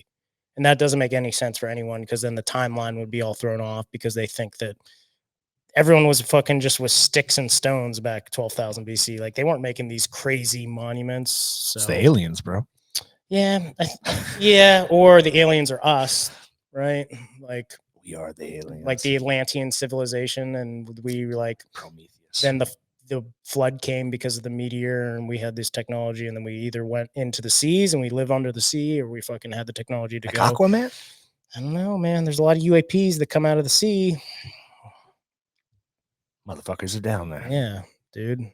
And that doesn't make any sense for anyone because then the timeline would be all thrown off because they think that everyone was fucking just with sticks and stones back 12,000 BC. Like they weren't making these crazy monuments. So. It's the aliens, bro. Yeah. Yeah. Or the aliens are us, right? Like we are the aliens. Like the Atlantean civilization. And we like Prometheus. Then the flood came because of the meteor and we had this technology. And then we either went into the seas and we live under the sea or we fucking had the technology to like go. Aquaman? I don't know, man. There's a lot of UAPs that come out of the sea. Motherfuckers are down there. Yeah, dude.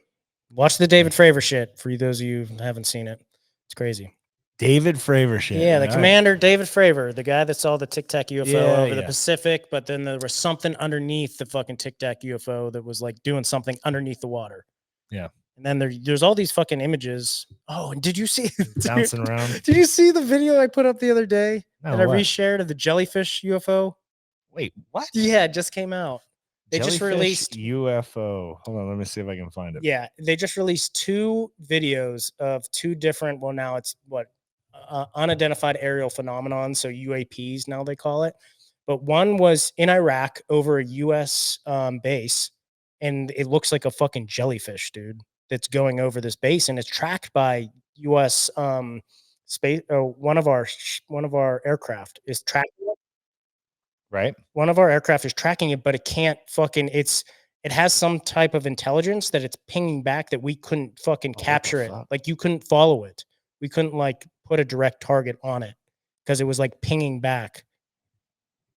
Watch the David Fravor shit for those of you who haven't seen it. It's crazy. David Fravor shit. Yeah, the commander, David Fravor, the guy that saw the Tic Tac UFO over the Pacific, but then there was something underneath the fucking Tic Tac UFO that was like doing something underneath the water. Yeah. And then there's all these fucking images. Oh, and did you see Bouncing around. Did you see the video I put up the other day No, that I what? reshared of the jellyfish UFO? Wait, what? Yeah, it just came out. They just Jellyfish released UFO. Hold on, let me see if I can find it. Yeah, they just released 2 videos of 2 different. Well, now it's unidentified aerial phenomenon, so UAPs now they call it. But one was in Iraq over a U.S. Base, and it looks like a fucking jellyfish, dude. That's going over this base, and it's tracked by U.S. Space. One of our aircraft is tracking it. Right? One of our aircraft is tracking it, but it can't fucking. It has some type of intelligence that it's pinging back that we couldn't fucking capture it. fuck? Like you couldn't follow it. We couldn't like put a direct target on it because it was like pinging back.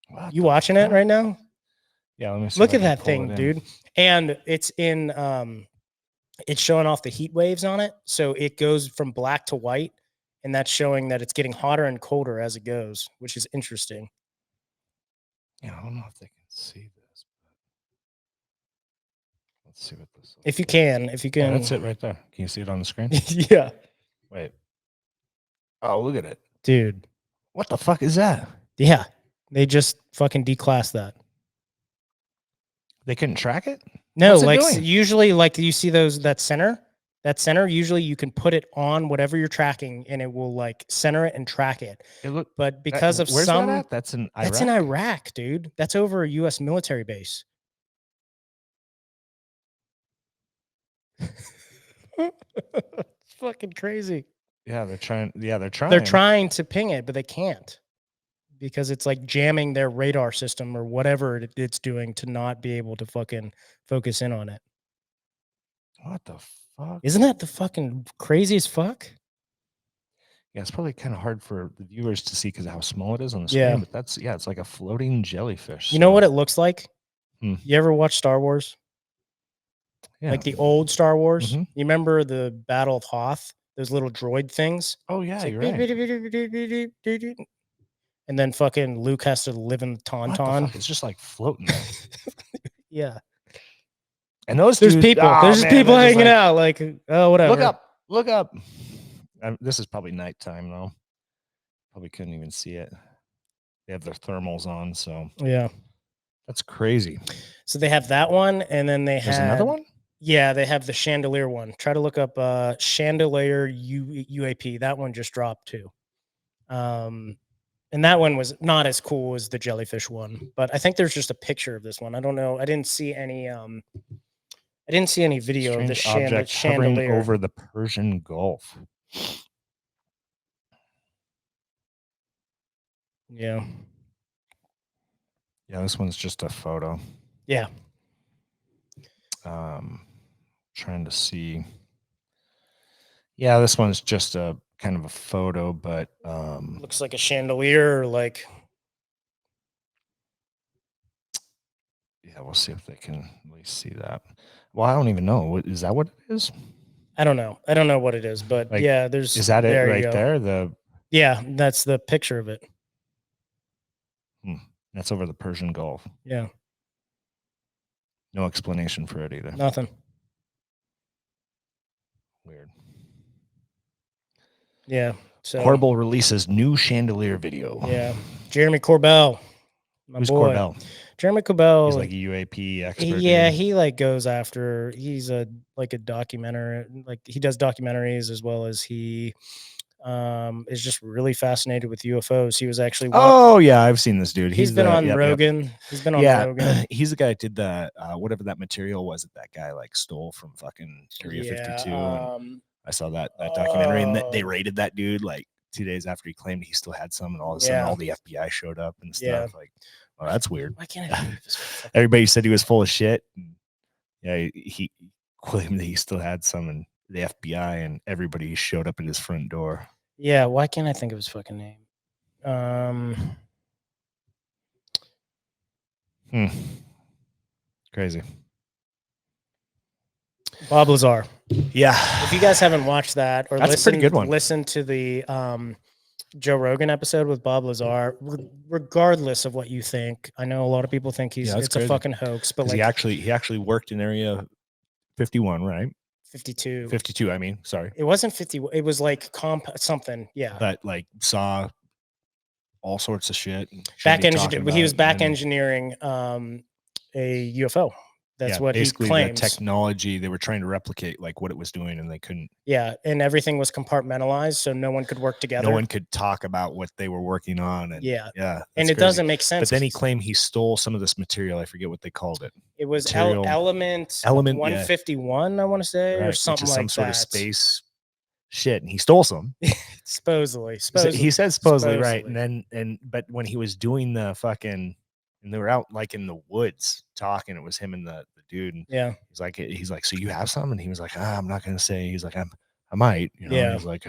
What You the watching it fuck? right now? Yeah, let me see. Look if I at can that pull thing, it in. dude. And it's in it's showing off the heat waves on it. So it goes from black to white, and that's showing that it's getting hotter and colder as it goes, which is interesting. Yeah, I don't know if they can see this. But let's see what this. If you can. Yeah, that's it right there. Can you see it on the screen? Yeah. Wait. Oh, look at it, dude. What the fuck is that? Yeah. They just fucking declassed that. They couldn't track it? No, What's it like doing? usually, like you see that center, usually you can put it on whatever you're tracking and it will like center it and track it. But because of where's some, that at? That's in Iraq. that's in Iraq, dude. That's over a U.S. military base. It's fucking crazy. Yeah, they're trying. Yeah, they're trying. They're trying to ping it, but they can't because it's like jamming their radar system or whatever it's doing to not be able to fucking focus in on it. What the fuck? Isn't that the fucking craziest fuck? Yeah, it's probably kind of hard for the viewers to see because of how small it is on the screen. Yeah. But that's it's like a floating jellyfish. You know what it looks like? Hmm. You ever watch Star Wars? Yeah. Like the old Star Wars? Mhm. You remember the Battle of Hoth? Those little droid things? Oh yeah, It's like, you're right. and then fucking Luke has to live in the What the Tauntaun. fuck? It's just like floating there. Yeah. And those There's dudes, people. oh, There's just man, people they're just hanging like, out. Like, oh, whatever. Look up. Look up. This is probably nighttime though. Probably couldn't even see it. They have their thermals on, so Yeah. that's crazy. So they have that one, and then There's another one? Yeah, they have the chandelier one. Try to look up chandelier UAP. That one just dropped too. And that one was not as cool as the jellyfish one, but I think there's just a picture of this one. I don't know. I didn't see any video of the Strange object hovering chandelier over the Persian Gulf. Yeah. Yeah, this one's just a photo. Yeah. Trying to see. Yeah, this one's just a kind of a photo, but looks like a chandelier or like. Yeah, we'll see if they can at least see that. Well, I don't even know. Is that what it is? I don't know. I don't know what it is, but Like, yeah, there's. Is that it there you right go. there? Yeah, that's the picture of it. That's over the Persian Gulf. Yeah. No explanation for it either. Nothing. Weird. Yeah. So Corbell releases new chandelier video. Yeah. Jeremy Corbell. Who's Corbell? Jeremy Corbell. He's like a UAP expert. Yeah, he like goes after. He's a documentary. Like he does documentaries as well as he is just really fascinated with UFOs. He was actually. Oh yeah, I've seen this dude. He's been on Rogan. Yep. He's been on Rogan. He's the guy that did the whatever that material was that guy like stole from fucking Area 52. And I saw that documentary and they raided that dude like 2 days after he claimed he still had some, and all of a sudden all the FBI showed up and stuff. Like, oh, that's weird. Why can't I? Everybody said he was full of shit. And yeah, he claimed that he still had some, and the FBI and everybody showed up at his front door. Yeah, why can't I think of his fucking name? Crazy. Bob Lazar. Yeah. If you guys haven't watched that or That's a pretty good one. Listen to the Joe Rogan episode with Bob Lazar. Regardless of what you think, I know a lot of people think it's crazy. A fucking hoax, but like he actually worked in Area 51, right? 52. 52, I mean, sorry. It wasn't 50. It was like something. Yeah. That like saw all sorts of shit. And shouldn't Back be talking engineering. He about was it, back and then- engineering a UFO. That's yeah, what he basically the claims. technology they were trying to replicate, like what it was doing, and they couldn't. Yeah, and everything was compartmentalized, so no one could work together. No one could talk about what they were working on, and Yeah, yeah, and that's it crazy. doesn't make sense. But then he claimed he stole some of this material. I forget what they called it. It was Material- element yeah, 151, I want to say, or right, something which is like some sort that. of space shit, and he stole some. Supposedly. He said supposedly, right? And then, but when he was doing the fucking, and they were out like in the woods talking, it was him and the dude, and Yeah, he's like, so you have some? And he was like, I'm not gonna say. He's like, I might, you know. Yeah. He's like,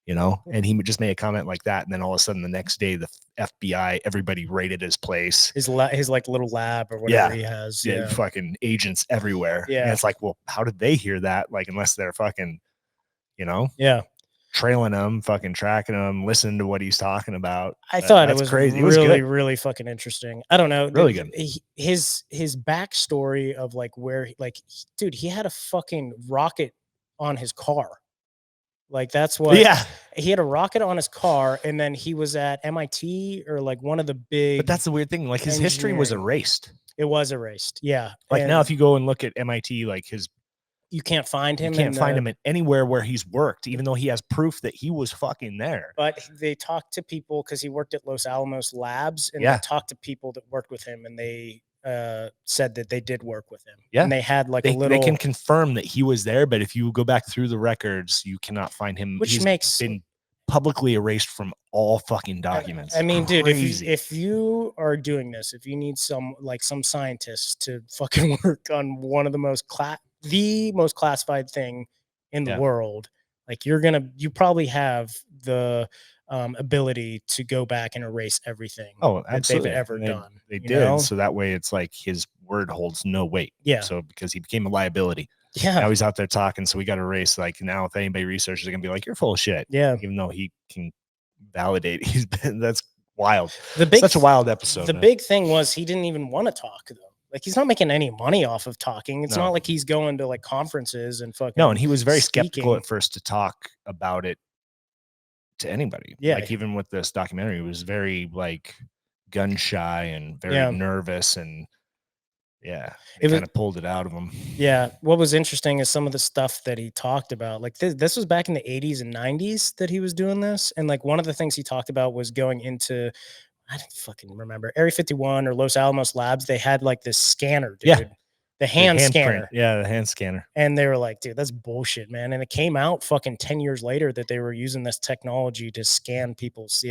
you know, and he just made a comment like that, and then all of a sudden the next day the FBI, everybody raided his place, his like little lab or whatever he has. Yeah, fucking agents everywhere. Yeah. And it's like, well, how did they hear that? Like, unless they're fucking, you know, Yeah, trailing him, fucking tracking him, listening to what he's talking about. I thought it That's was crazy. really, It was good. really fucking interesting. I don't know, Really good. His backstory of like where, like, dude, he had a fucking rocket on his car. Like that's what. Yeah, he had a rocket on his car, and then he was at MIT or like one of the big. but that's the weird thing. Like his history was erased. It was erased. Yeah. Like and now, if you go and look at MIT, like you can't find him. You can't find him anywhere where he's worked, even though he has proof that he was fucking there. But they talked to people because he worked at Los Alamos Labs, and Yeah. they talked to people that worked with him, and they said that they did work with him. Yeah. And they had like They a little. can confirm that he was there, but if you go back through the records, you cannot find him. Which He's makes been publicly erased from all fucking documents. I mean, dude, Crazy. if you are doing this, if you need some scientists to fucking work on one of the most classified thing in the Yeah. world, like you probably have the ability to go back and erase everything Oh, that absolutely. they've ever And done. They you did. know? So that way it's like his word holds no weight. Yeah. So because he became a liability. Yeah. Now he's out there talking. So we got to erase. Like now, if anybody researches, they're gonna be like, you're full of shit. Yeah. Even though he can validate, that's wild. The big, Such a wild episode. The big thing was he didn't even want to talk though. Like he's not making any money off of talking. It's not like he's going to like conferences and fucking. No, and he was very skeptical at first to talk about it to anybody. Yeah. Like even with this documentary, he was very like gun shy and very nervous, and it kind of pulled it out of him. Yeah. What was interesting is some of the stuff that he talked about. Like this was back in the 80s and 90s that he was doing this. And like one of the things he talked about was going into, I don't fucking remember, Area 51 or Los Alamos Labs. They had like this scanner, dude. Yeah. The hand scanner. Print. Yeah, the hand scanner. And they were like, dude, that's bullshit, man. And it came out fucking 10 years later that they were using this technology to scan people's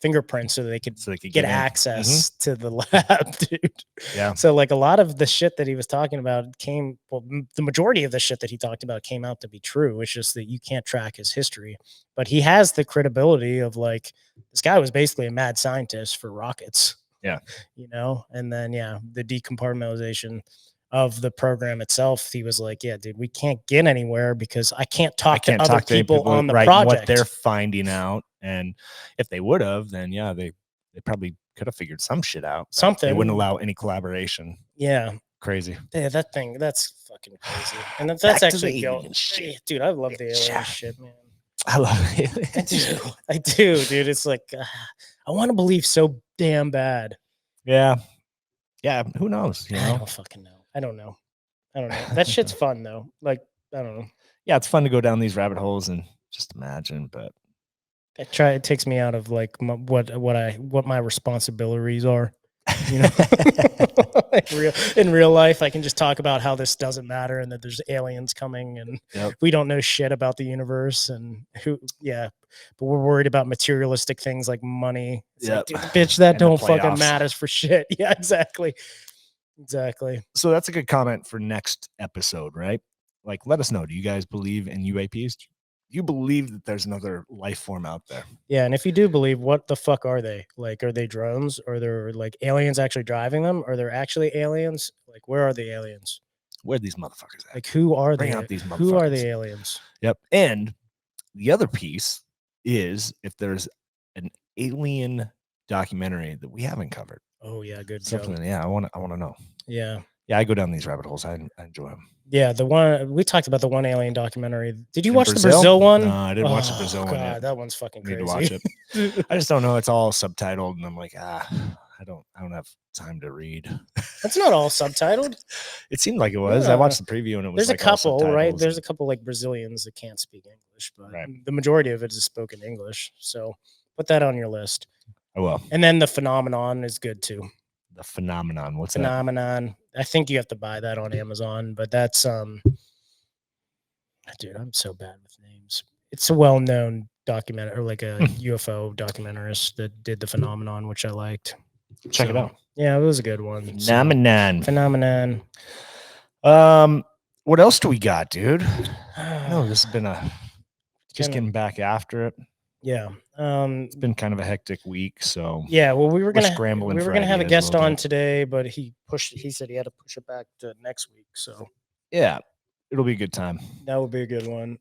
fingerprints so they could get access to the lab, dude. Yeah. So like a lot of the shit that he was talking about the majority of the shit that he talked about came out to be true. It's just that you can't track his history, but he has the credibility of like, this guy was basically a mad scientist for rockets. Yeah. You know, and then, the decompartmentalization of the program itself, he was like, yeah, dude, we can't get anywhere because I can't talk to other people on the project. What they're finding out. And if they would have, then they probably could have figured some shit out. Something. They wouldn't allow any collaboration. Yeah. Crazy. Yeah, that's fucking crazy. And that's actually shit. Dude, I love the alien shit, man. I love it. I do, dude. It's like I want to believe so damn bad. Yeah. Yeah. Who knows? I don't fucking know. I don't know. That shit's fun though. Like, I don't know. Yeah, it's fun to go down these rabbit holes and just imagine, but it takes me out of like what my responsibilities are. You know, in real life, I can just talk about how this doesn't matter and that there's aliens coming and we don't know shit about the universe and but we're worried about materialistic things like money. It's like, dude, bitch, that don't fucking matters for shit. Yeah, exactly. So that's a good comment for next episode, right? Like, let us know. Do you guys believe in UAPs? Do you believe that there's another life form out there? Yeah, and if you do believe, what the fuck are they? Like, are they drones? Are there like aliens actually driving them? Are there actually aliens? Like, where are the aliens? Where are these motherfuckers at? Like, who are Bring they? out these motherfuckers. Who are the aliens? Yep. And the other piece is if there's an alien documentary that we haven't covered. Oh yeah, good. Something. Yeah, I want to know. Yeah. Yeah, I go down these rabbit holes. I enjoy them. Yeah, the one we talked about, the one alien documentary. Did you In watch the Brazil one? No, I didn't watch the Brazil one yet. That one's fucking Need crazy. to watch it. I just don't know. It's all subtitled, and I'm like, I don't have time to read. That's not all subtitled. It seemed like it was. Yeah. I watched the preview, and it was. There's like a couple, all right? subtitles There's a and- couple like Brazilians that can't speak English, but Right. the majority of it is spoken English. So put that on your list. Oh well. And then the Phenomenon is good too. The Phenomenon. What's Phenomenon. I think you have to buy that on Amazon, but that's dude, I'm so bad with names. It's a well-known documentary, or like a UFO documentarist that did the Phenomenon, which I liked. Check it out. Yeah, it was a good one. Phenomenon. What else do we got, dude? No, this has been just getting back after it. Yeah. It's been kind of a hectic week, so yeah. Well, we were gonna have a guest on today, but he said he had to push it back to next week. So yeah, it'll be a good time. That would be a good one.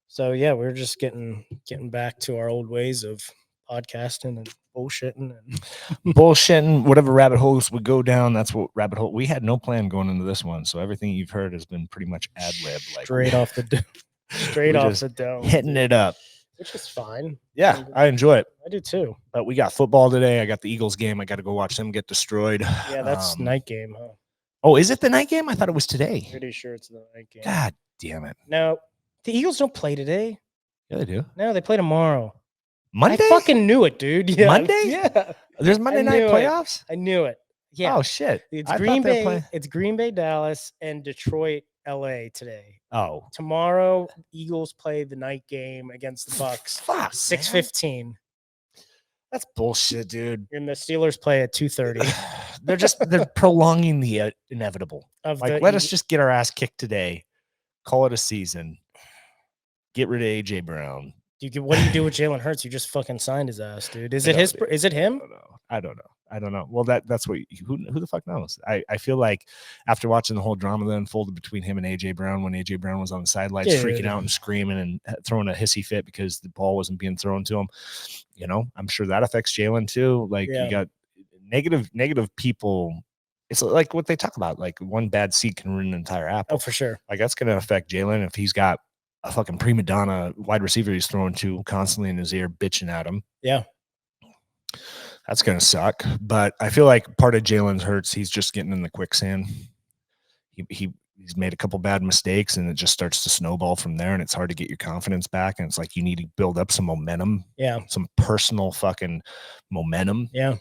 So yeah, we're just getting back to our old ways of podcasting and bullshitting, whatever rabbit holes we go down. That's what rabbit hole. We had no plan going into this one, so everything you've heard has been pretty much ad lib, like straight off the dome, hitting it up, which is fine. Yeah, I enjoy it. I do too. But we got football today. I got the Eagles game. I got to go watch them get destroyed. Yeah, that's night game, huh? Oh, is it the night game? I thought it was today. Pretty sure it's the night game. God damn it! No, the Eagles don't play today. Yeah, they do. No, they play tomorrow. Monday? I fucking knew it, dude. Yeah. Monday? Yeah. There's Monday night playoffs? I knew it. Yeah. Oh shit. It's Green Bay. It's Green Bay, Dallas, and Detroit, LA today. Oh. Tomorrow, Eagles play the night game against the Bucks. Fuck. 6:15. That's bullshit, dude. And the Steelers play at 2:30. they're prolonging the inevitable. Let us just get our ass kicked today. Call it a season. Get rid of AJ Brown. What do you do with Jalen Hurts? You just fucking signed his ass, dude. Is it him? I don't know. Well, that's what who the fuck knows? I feel like after watching the whole drama that unfolded between him and AJ Brown, when AJ Brown was on the sidelines freaking out and screaming and throwing a hissy fit because the ball wasn't being thrown to him, I'm sure that affects Jalen too. Like you got negative people. It's like what they talk about. Like one bad seed can ruin an entire apple. Oh, for sure. Like that's going to affect Jalen if he's got a fucking prima donna wide receiver he's throwing to constantly in his ear, bitching at him. Yeah. That's going to suck. But I feel like part of Jalen's Hurts, he's just getting in the quicksand. He's made a couple bad mistakes and it just starts to snowball from there. And it's hard to get your confidence back. And it's like, you need to build up some momentum. Yeah. Some personal fucking momentum. Yeah.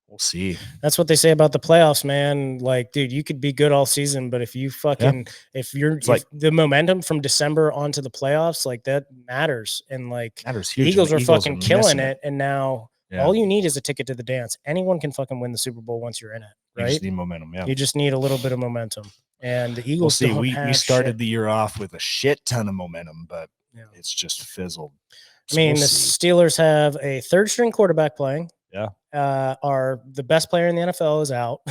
We'll see. That's what they say about the playoffs, man. Like, dude, you could be good all season, but if you fucking, if the momentum from December onto the playoffs, like that matters. And like, matters huge. The Eagles are fucking killing it. And now all you need is a ticket to the dance. Anyone can fucking win the Super Bowl once you're in it, right? You just need momentum. Yeah. You just need a little bit of momentum. And the Eagles, we'll see. We started the year off with a shit ton of momentum, but it's just fizzled. So I mean, the Steelers have a third string quarterback playing. Yeah. The best player in the NFL is out.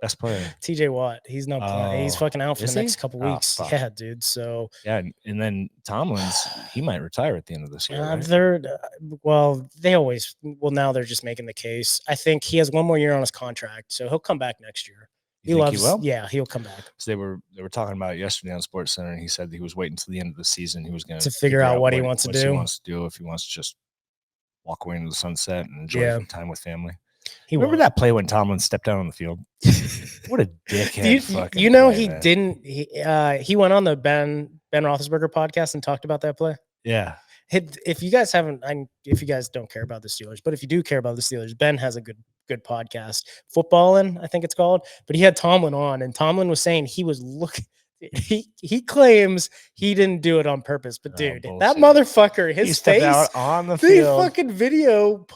Best player. TJ Watt. He's not playing. He's fucking out for the next couple weeks. Fuck. Yeah, dude. So and then Tomlin's he might retire at the end of this year. Right? Now they're just making the case. I think he has one more year on his contract, so he'll come back next year. He'll come back. So they were talking about it yesterday on Sports Center, and he said that he was waiting until the end of the season. He was going to figure out what he wants to do. If he wants to just walk away into the sunset and enjoy time with family. Remember that play when Tomlin stepped out on the field? What a dickhead! He went on the Ben Roethlisberger podcast and talked about that play. Yeah. If you guys don't care about the Steelers, but if you do care about the Steelers, Ben has a good podcast, Footballin', I think it's called. But he had Tomlin on, and Tomlin was saying he was looking. He claims he didn't do it on purpose, but dude, that motherfucker, his face out on the field. Fucking video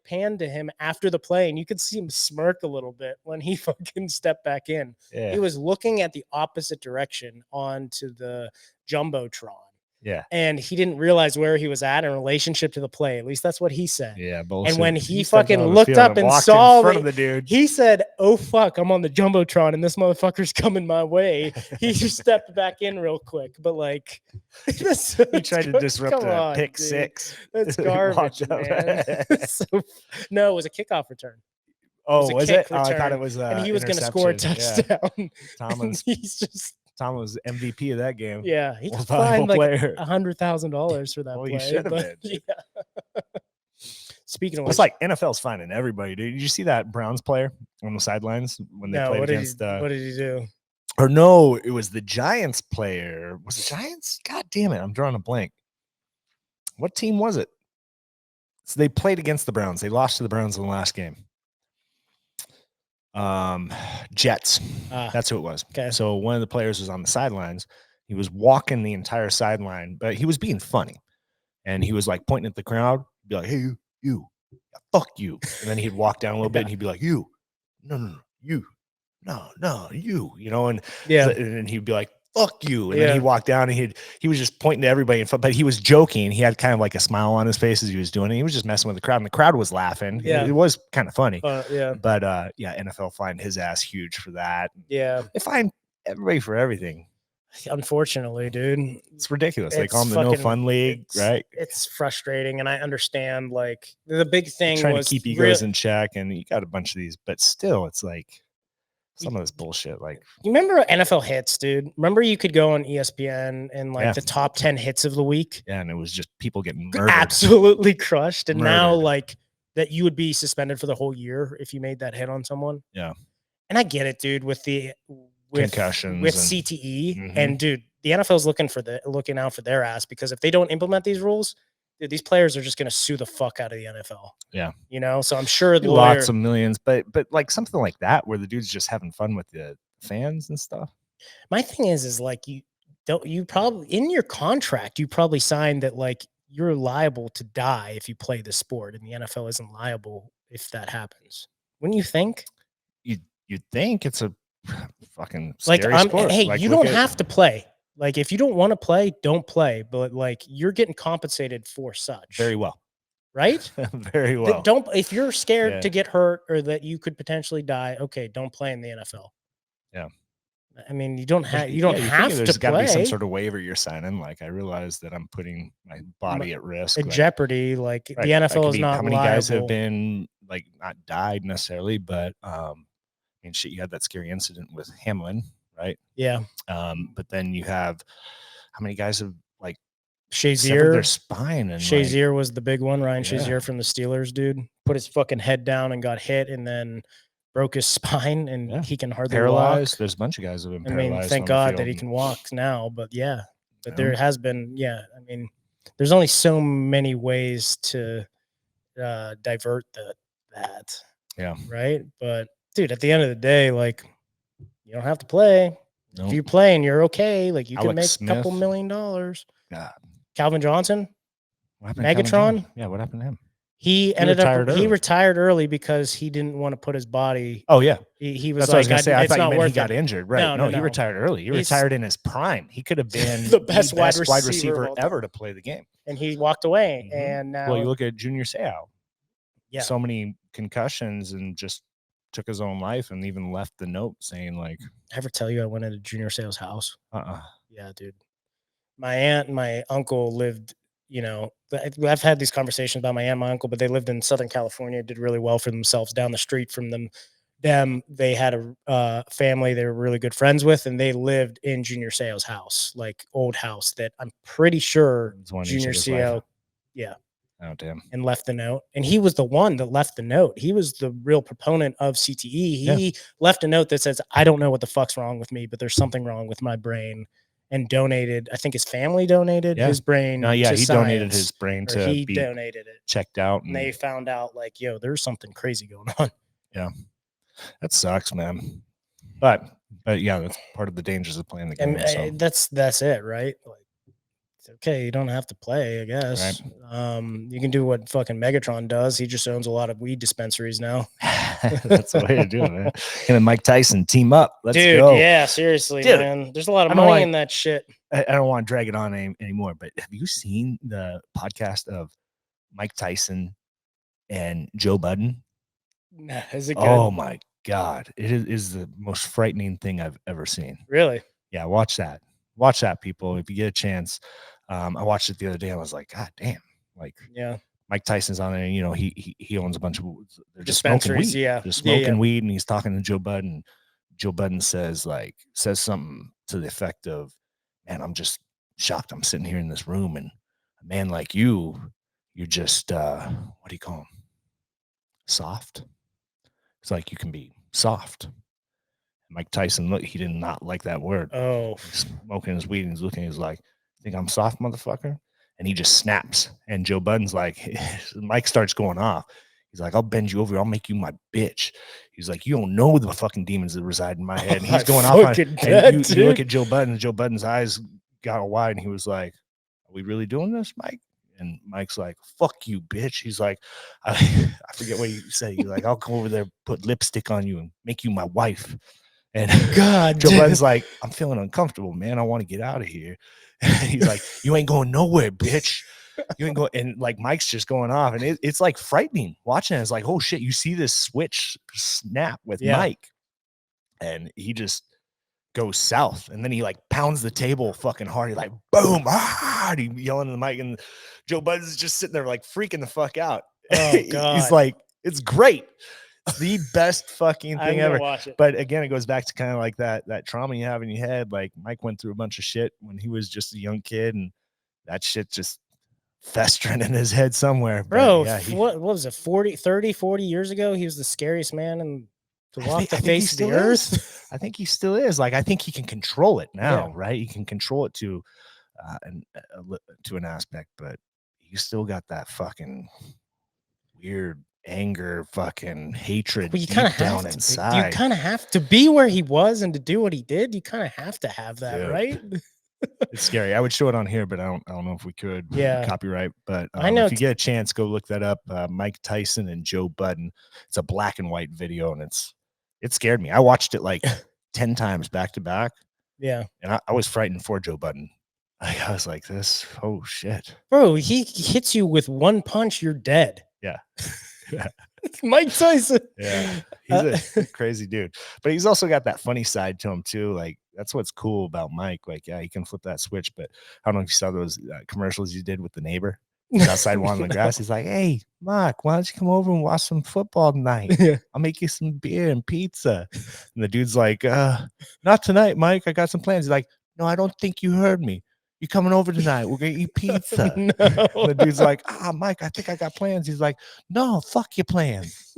panned to him after the play, and you could see him smirk a little bit when he fucking stepped back in. Yeah. He was looking at the opposite direction onto the Jumbotron. Yeah. And he didn't realize where he was at in relationship to the play. At least that's what he said. Yeah. Bullshit. And when he fucking looked up and saw the dude, he said, "Oh fuck, I'm on the Jumbotron and this motherfucker's coming my way." He just stepped back in real quick. But like he tried to disrupt a pick six. That's garbage, man. No, it was a kickoff return. Oh, a was kick it? Oh, I thought return, it was and he was going to score a interception. Yeah. touchdown. Tomlin's He's just Tom was MVP of that game. yeah, he Most got fined valuable like player. $100,000 for that Well, play. you should have but, been. yeah. Speaking of It's which, like NFL's finding everybody, dude. Did you see that Browns player on the sidelines when they no, played what against what did he do? or no, it was the Giants player. Was it Giants? God damn it. I'm drawing a blank. What team was it? So they played against the Browns. They lost to the Browns in the last game. Jets. That's who it was. Okay. So one of the players was on the sidelines. He was walking the entire sideline, but he was being funny. And he was like pointing at the crowd, be like, hey, you, fuck you. And then he'd walk down a little bit and he'd be like, you, no, you, no, you, and Yeah. and he'd be like, fuck you. And Yeah. then he'd walk down and he was just pointing to everybody, but he was joking. He had kind of like a smile on his face as he was doing it. He was just messing with the crowd, and the crowd was laughing. Yeah. It was kind of funny. Yeah. But yeah, NFL fined his ass huge for that. Yeah. They find everybody for everything. Unfortunately, dude, it's ridiculous. They it's call them the no fun league, right? It's frustrating, and I understand. Like the big thing They're trying was to keep egos in check, and you got a bunch of these, but still, it's like some of this bullshit. Like, you remember NFL hits, dude? Remember you could go on ESPN and like Yeah. the top 10 hits of the week, yeah, and it was just people getting murdered. absolutely crushed, and now Murdered. like that you would be suspended for the whole year if you made that hit on someone. Yeah, and I get it, dude. With concussions with and- CTE, Mhm. and dude, the NFL's looking out for their ass, because if they don't implement these rules, dude, these players are just going to sue the fuck out of the NFL. Yeah. So I'm sure the lots of millions, but like something like that where the dude's just having fun with the fans and stuff. My thing is like you probably in your contract you probably signed that like you're liable to die if you play the sport, and the NFL isn't liable if that happens. Wouldn't you think? You'd think it's a fucking Like scary sport. hey, Like, you look don't at- have to play. Like if you don't want to play, don't play. But like you're getting compensated for such. very well. Right? Very well. Don't if you're scared Yeah. to get hurt or that you could potentially die, okay, don't play in the NFL. Yeah. I mean, you don't have Yeah, have there's to got to be some play. sort of waiver you're signing. Like, I realize that I'm putting my body at risk. At like- jeopardy, like Right. the That NFL could is be not how many liable. guys have been like not died necessarily, but I mean, shit, you had that scary incident with Hamlin, right? Yeah. But then you have how many guys have like severed their Shazier. spine, and Shazier was the big one. Ryan Yeah. Shazier from the Steelers, dude, put his fucking head down and got hit, and then broke his spine, and Yeah. he can hardly paralyzed. walk. There's a bunch of guys who have been I paralyzed. mean, thank on the God field. that he can walk now. But yeah, but there Yeah. has been, yeah. I mean, there's only so many ways to divert that. Yeah. Right. But dude, at the end of the day, like you don't have to play. Nope. If you're playing, you're okay. Like you can Alex make a couple Smith. $1 million. God. Calvin Johnson, What happened to Calvin Megatron? Johnson? Yeah, what happened to him? he ended retired up he early. retired early because he didn't want to put his body. Oh yeah, He was that's what I was like, gonna say. I it's thought you not meant he worth got it. injured, right? No, No, no, he no. retired early. He He's- retired in his prime. He could have been The best wide wide receiver receiver of all time. ever to play the game. And he walked away. Mhm. And now, Well, you look at Junior Seau. yeah, So many concussions and just took his own life, and even left the note saying like, I ever tell you I went into Junior Seau's house? "Uh-uh." Yeah, dude. My aunt and my uncle lived, I've had these conversations about my aunt and my uncle, but they lived in Southern California, did really well for themselves down the street from them. They had a family they were really good friends with, and they lived in Junior Seau's house, like old house that I'm pretty sure It's one Junior each of his life. Seau, yeah, Oh damn. and left the note. And he was the one that left the note. He was the real proponent of CTE. He left a note that says, I don't know what the fuck's wrong with me, but there's something wrong with my brain. And donated, I think his family donated Yeah. his brain. No, yeah, to he donated science, his brain or to he be donated it. checked out, And they found out like, yo, there's something crazy going on. that sucks, man. But yeah, that's part of the dangers of playing the game. And So. that's it, right? Like, it's okay, you don't have to play, I guess. You can do what fucking Megatron does. He just owns a lot of weed dispensaries now. That's the way to do it, man. Him and Mike Tyson team up. Let's Dude, go. yeah, seriously, Dude, man. There's a lot of I don't money like- in that shit. I don't want to drag it on anymore, but have you seen the podcast of Mike Tyson and Joe Budden? Nah, is it good? Oh my God. It is the most frightening thing I've ever seen. Really? Yeah, watch that. Watch that, people. If you get a chance. I watched it the other day. I was like, God damn. Like, Yeah. Mike Tyson's on it, and he owns a bunch of, they're just smoking Dispensaries, weed, yeah. just Yeah, smoking yeah. weed, and he's talking to Joe Budden. And Joe Budden says something to the effect of, "Man, I'm just shocked. I'm sitting here in this room, and a man like you're just what do you call him? Soft." It's like, you can be soft. Mike Tyson, look, he did not like that word. Oh, He's smoking his weed, and he's looking, he's like, "Think I'm soft, motherfucker?" And he just snaps. And Joe Budden's like, Mike starts going off. He's like, "I'll bend you over. I'll make you my bitch." He's like, "You don't know the fucking demons that reside in my head." And he's going off on, and you look at Joe Budden, and Joe Budden's eyes got all wide, and he was like, "Are we really doing this, Mike?" And Mike's like, "Fuck you, bitch." He's like, I forget what he said. He's like, "I'll come over there, put lipstick on you, and make you my wife." And God, Joe Budden's like, "I'm feeling uncomfortable, man. I want to get out of here." He's like, "You ain't going nowhere, bitch. You ain't going." And like, Mike's just going off, and it's like frightening watching it. It's like, oh shit, you see this switch snap with Mike, and he just goes south, and then he like pounds the table fucking hard. He like, boom, and he yelling at the mic, and Joe Budden's just sitting there like freaking the fuck out. Oh God. He's like, it's great. It's the best fucking thing ever. Watch it. But again, it goes back to kind of like that trauma you have in your head. Like, Mike went through a bunch of shit when he was just a young kid, and that shit just festering in his head somewhere. Bro, yeah, what was it, 40 years ago? He was the scariest man to walk the face of the earth. I think he still is. Like, I think he can control it now, right? He can control it to an aspect, but you still got that fucking weird anger, fucking hatred Well, you kind of down have inside. You kind of have to be where he was and to do what he did. You kind of have to have that, right? It's scary. I would show it on here, but I don't know if we could. Copyright. But I know, if you get a chance, go look that up. Mike Tyson and Joe Budden. It's a black and white video, and it scared me. I watched it like 10 times back to back. Yeah, and I was frightened for Joe Budden. I was like, this, oh shit, bro. He hits you with one punch, you're dead. Yeah. It's Mike Tyson. Yeah, he's a crazy dude, but he's also got that funny side to him too. Like, that's what's cool about Mike. Like, yeah, he can flip that switch. But I don't know if you saw those commercials you did with the neighbor. He's outside wandering the grass. He's like, "Hey, Mark, why don't you come over and watch some football tonight? I'll make you some beer and pizza." And the dude's like, "Not tonight, Mike. I got some plans." He's like, "No, I don't think you heard me. You coming over tonight? We're gonna eat pizza." No. And the dude's like, "Mike, I think I got plans." He's like, "No, fuck your plans.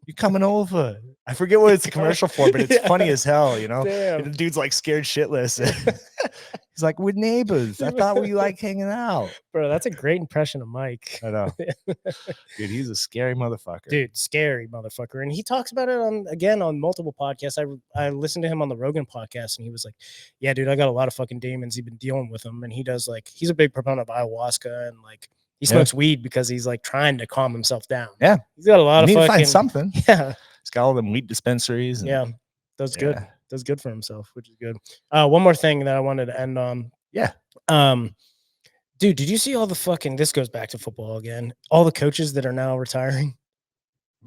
You coming over?" I forget what it's a commercial for, but it's funny as hell, you know. And the dude's like scared shitless. He's like, "We're neighbors. I thought we like hanging out." Bro, that's a great impression of Mike. I know. Dude, he's a scary motherfucker. Dude, scary motherfucker. And he talks about it on multiple podcasts. I listened to him on the Rogan podcast, and he was like, "Yeah, dude, I got a lot of fucking demons. He's been dealing with them." And he does, like, he's a big proponent of ayahuasca, and like he smokes weed because he's like trying to calm himself down. Yeah. He's got a lot of fucking, find something. Yeah. He's got all them weed dispensaries. And, yeah. Does good. Does good for himself, which is good. One more thing that I wanted to end on. Yeah. Dude, did you see all the fucking, this goes back to football again, all the coaches that are now retiring?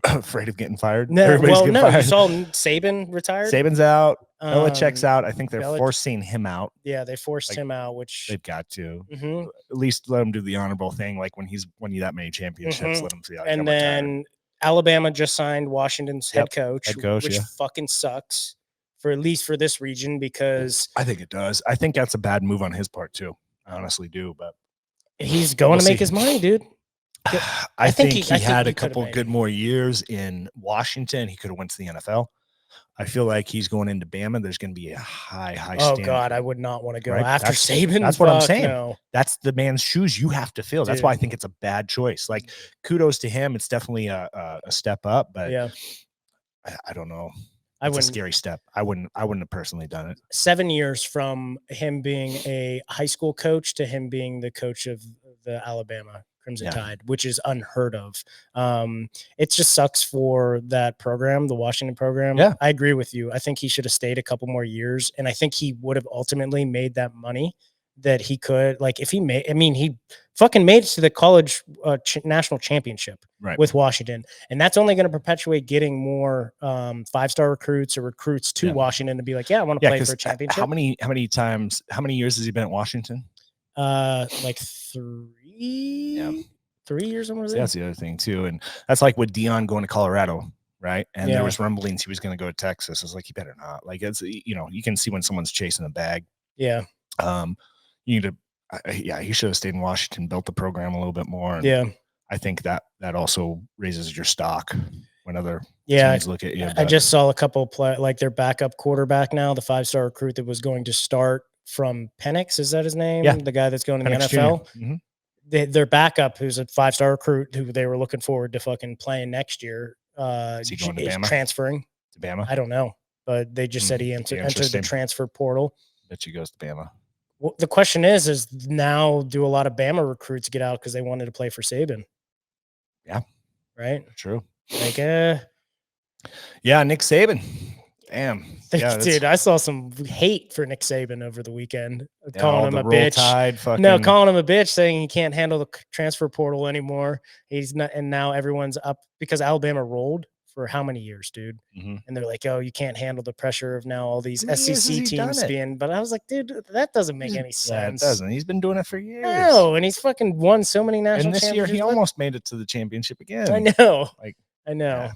Afraid of getting fired? No, Everybody's getting fired. You saw Saban retired? Saban's out. Belichick's out. I think they're Belich- forcing him out. Yeah, they forced him out, which they've got to. Mhm. At least let him do the honorable thing. Like, when he's won you that many championships, let him see how. And then Alabama just signed Washington's head coach, which fucking sucks, for at least for this region, because I think it does. I think that's a bad move on his part too. I honestly do, but he's going to make his money, dude. I think he had a couple good more years in Washington. He could have went to the NFL. I feel like he's going into Bama. There's going to be a high standard. God, I would not want to go after Saban. That's what I'm saying. No. That's the man's shoes you have to fill. That's why I think it's a bad choice. Like, kudos to him. It's definitely a step up, but yeah, I don't know. It's a scary step. I wouldn't have personally done it. 7 years from him being a high school coach to him being the coach of the Alabama Crimson Tide, which is unheard of. It just sucks for that program, the Washington program. Yeah, I agree with you. I think he should have stayed a couple more years, and I think he would have ultimately made that money that he could. Like, if he made, I mean, he fucking made it to the college national championship with Washington, and that's only going to perpetuate getting more 5-star recruits or recruits to Washington to be like, I want to play for a championship. How many years has he been at Washington? Like 3. 3 years. I'm See, that's the other thing too, and that's like with Dion going to Colorado, right? And Yeah. there was rumblings he was going to go to Texas. I was like, you better not. Like, it's, you know, you can see when someone's chasing a bag. Yeah. You need to, yeah, he should have stayed in Washington, built the program a little bit more. And Yeah. I think that also raises your stock when other Yeah. teams look at you. I just saw a couple play like their backup quarterback now, the 5-star recruit that was going to start from Penix. Is that his name? Yeah. The guy that's going to the Penix NFL. Mhm. Their backup, who's a 5-star recruit who they were looking forward to fucking playing next year, Is he going to is Bama? transferring To Bama? I don't know, but they just said he entered the Interesting. transfer portal. Bet he goes to Bama. Well, the question is now do a lot of Bama recruits get out because they wanted to play for Saban? Yeah. Right? True. Like, yeah, Nick Saban. Damn. Yeah, dude, I saw some hate for Nick Saban over the weekend, yeah, calling him a bitch. Tide, fucking, no, calling him a bitch, saying he can't handle the transfer portal anymore. He's not, and now everyone's up because Alabama rolled for how many years, dude? Mm-hmm. And they're like, oh, you can't handle the pressure of now all these How many years has SEC he done teams it? being. But I was like, dude, that doesn't make any sense. Yeah, it doesn't. He's been doing it for years. No, and he's fucking won so many national. And this year he almost made it to the championship again. I know. Like, I know. Yeah.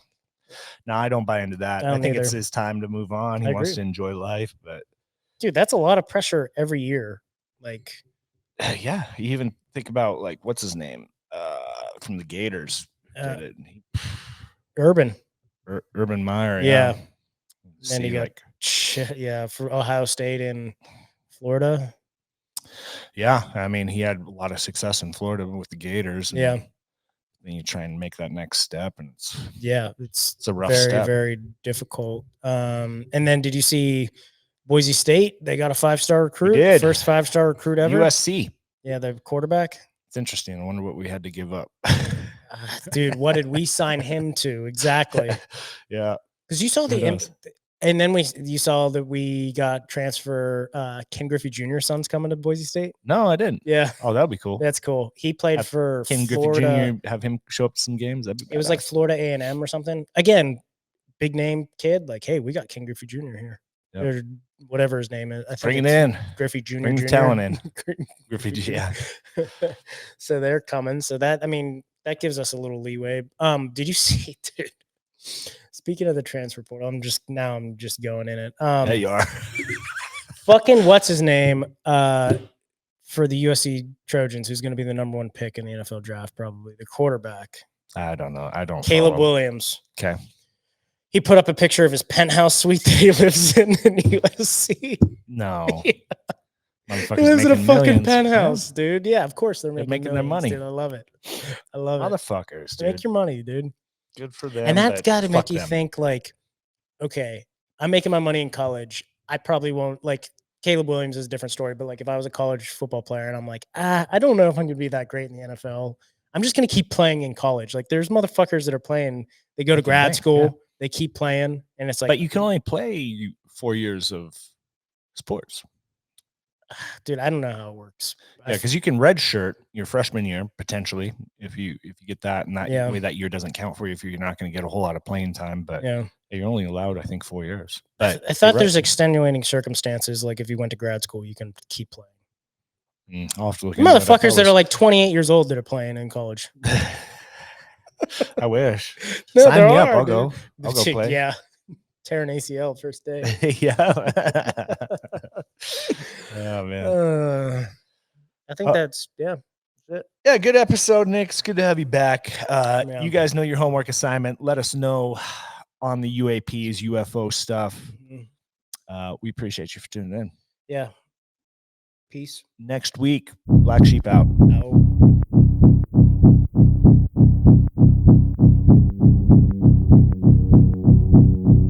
No, I don't buy into that. I think it's his time to move on. He wants to enjoy life, but dude, that's a lot of pressure every year. Like, yeah, you even think about like what's his name from the Gators did it. Urban Meyer. Yeah. Then he got for Ohio State and Florida. Yeah, I mean he had a lot of success in Florida with the Gators. Yeah. Then you try and make that next step, and it's a rough step. Very difficult. And then did you see Boise State? They got a 5-star recruit, first 5-star recruit ever. USC. Yeah, the quarterback. It's interesting. I wonder what we had to give up. Dude, what did we sign him to exactly? Yeah, because you saw and then you saw that we got transfer Ken Griffey Jr. son's coming to Boise State. No, I didn't. Yeah. Oh, that'd be cool. That's cool. He played for Ken Florida. Griffey Jr. Have him show up some games. It was like Florida A&M or something. Again, big name kid. Like, hey, we got Ken Griffey Jr. here. Yep. Or whatever his name is. I think bring it in. Griffey Jr. Bring the talent in. Griffey Jr. Yeah. So they're coming. So that, I mean, that gives us a little leeway. Did you see, dude? Speaking of the transfer portal, I'm just going in it. Yeah, you are. Fucking what's his name? For the USC Trojans, who's going to be the number 1 pick in the NFL draft, probably the quarterback. I don't know. I don't. Caleb Williams. Okay. He put up a picture of his penthouse suite that he lives in USC. No. Yeah. He lives in a fucking penthouse, yeah. Dude. Yeah, of course they're making their money. Dude. I love it. I love it. Motherfuckers, dude. Make your money, dude. Good for them. And that's got to make you think like, okay, I'm making my money in college. I probably won't like Caleb Williams is a different story, but like if I was a college football player and I'm like, I don't know if I'm going to be that great in the NFL. I'm just going to keep playing in college. Like there's motherfuckers that are playing. They go to grad school. Yeah. They keep playing. And it's like, but you can only play 4 years of sports. Dude, I don't know how it works. Yeah, because you can redshirt your freshman year potentially if you get that, and that way that year doesn't count for you if you're not going to get a whole lot of playing time. But you're only allowed, I think, 4 years. But I thought there's extenuating circumstances, like if you went to grad school, you can keep playing. I'll have to look. Motherfuckers that are like 28 years old that are playing in college. I wish. No, sign me up. I'll go play. Yeah. Tearing ACL first day. Yeah. Oh man. I think that's it. Yeah, good episode, Nick. It's good to have you back. You guys know your homework assignment. Let us know on the UAPs, UFO stuff. Mm-hmm. We appreciate you for tuning in. Yeah. Peace. Next week, Black Sheep out.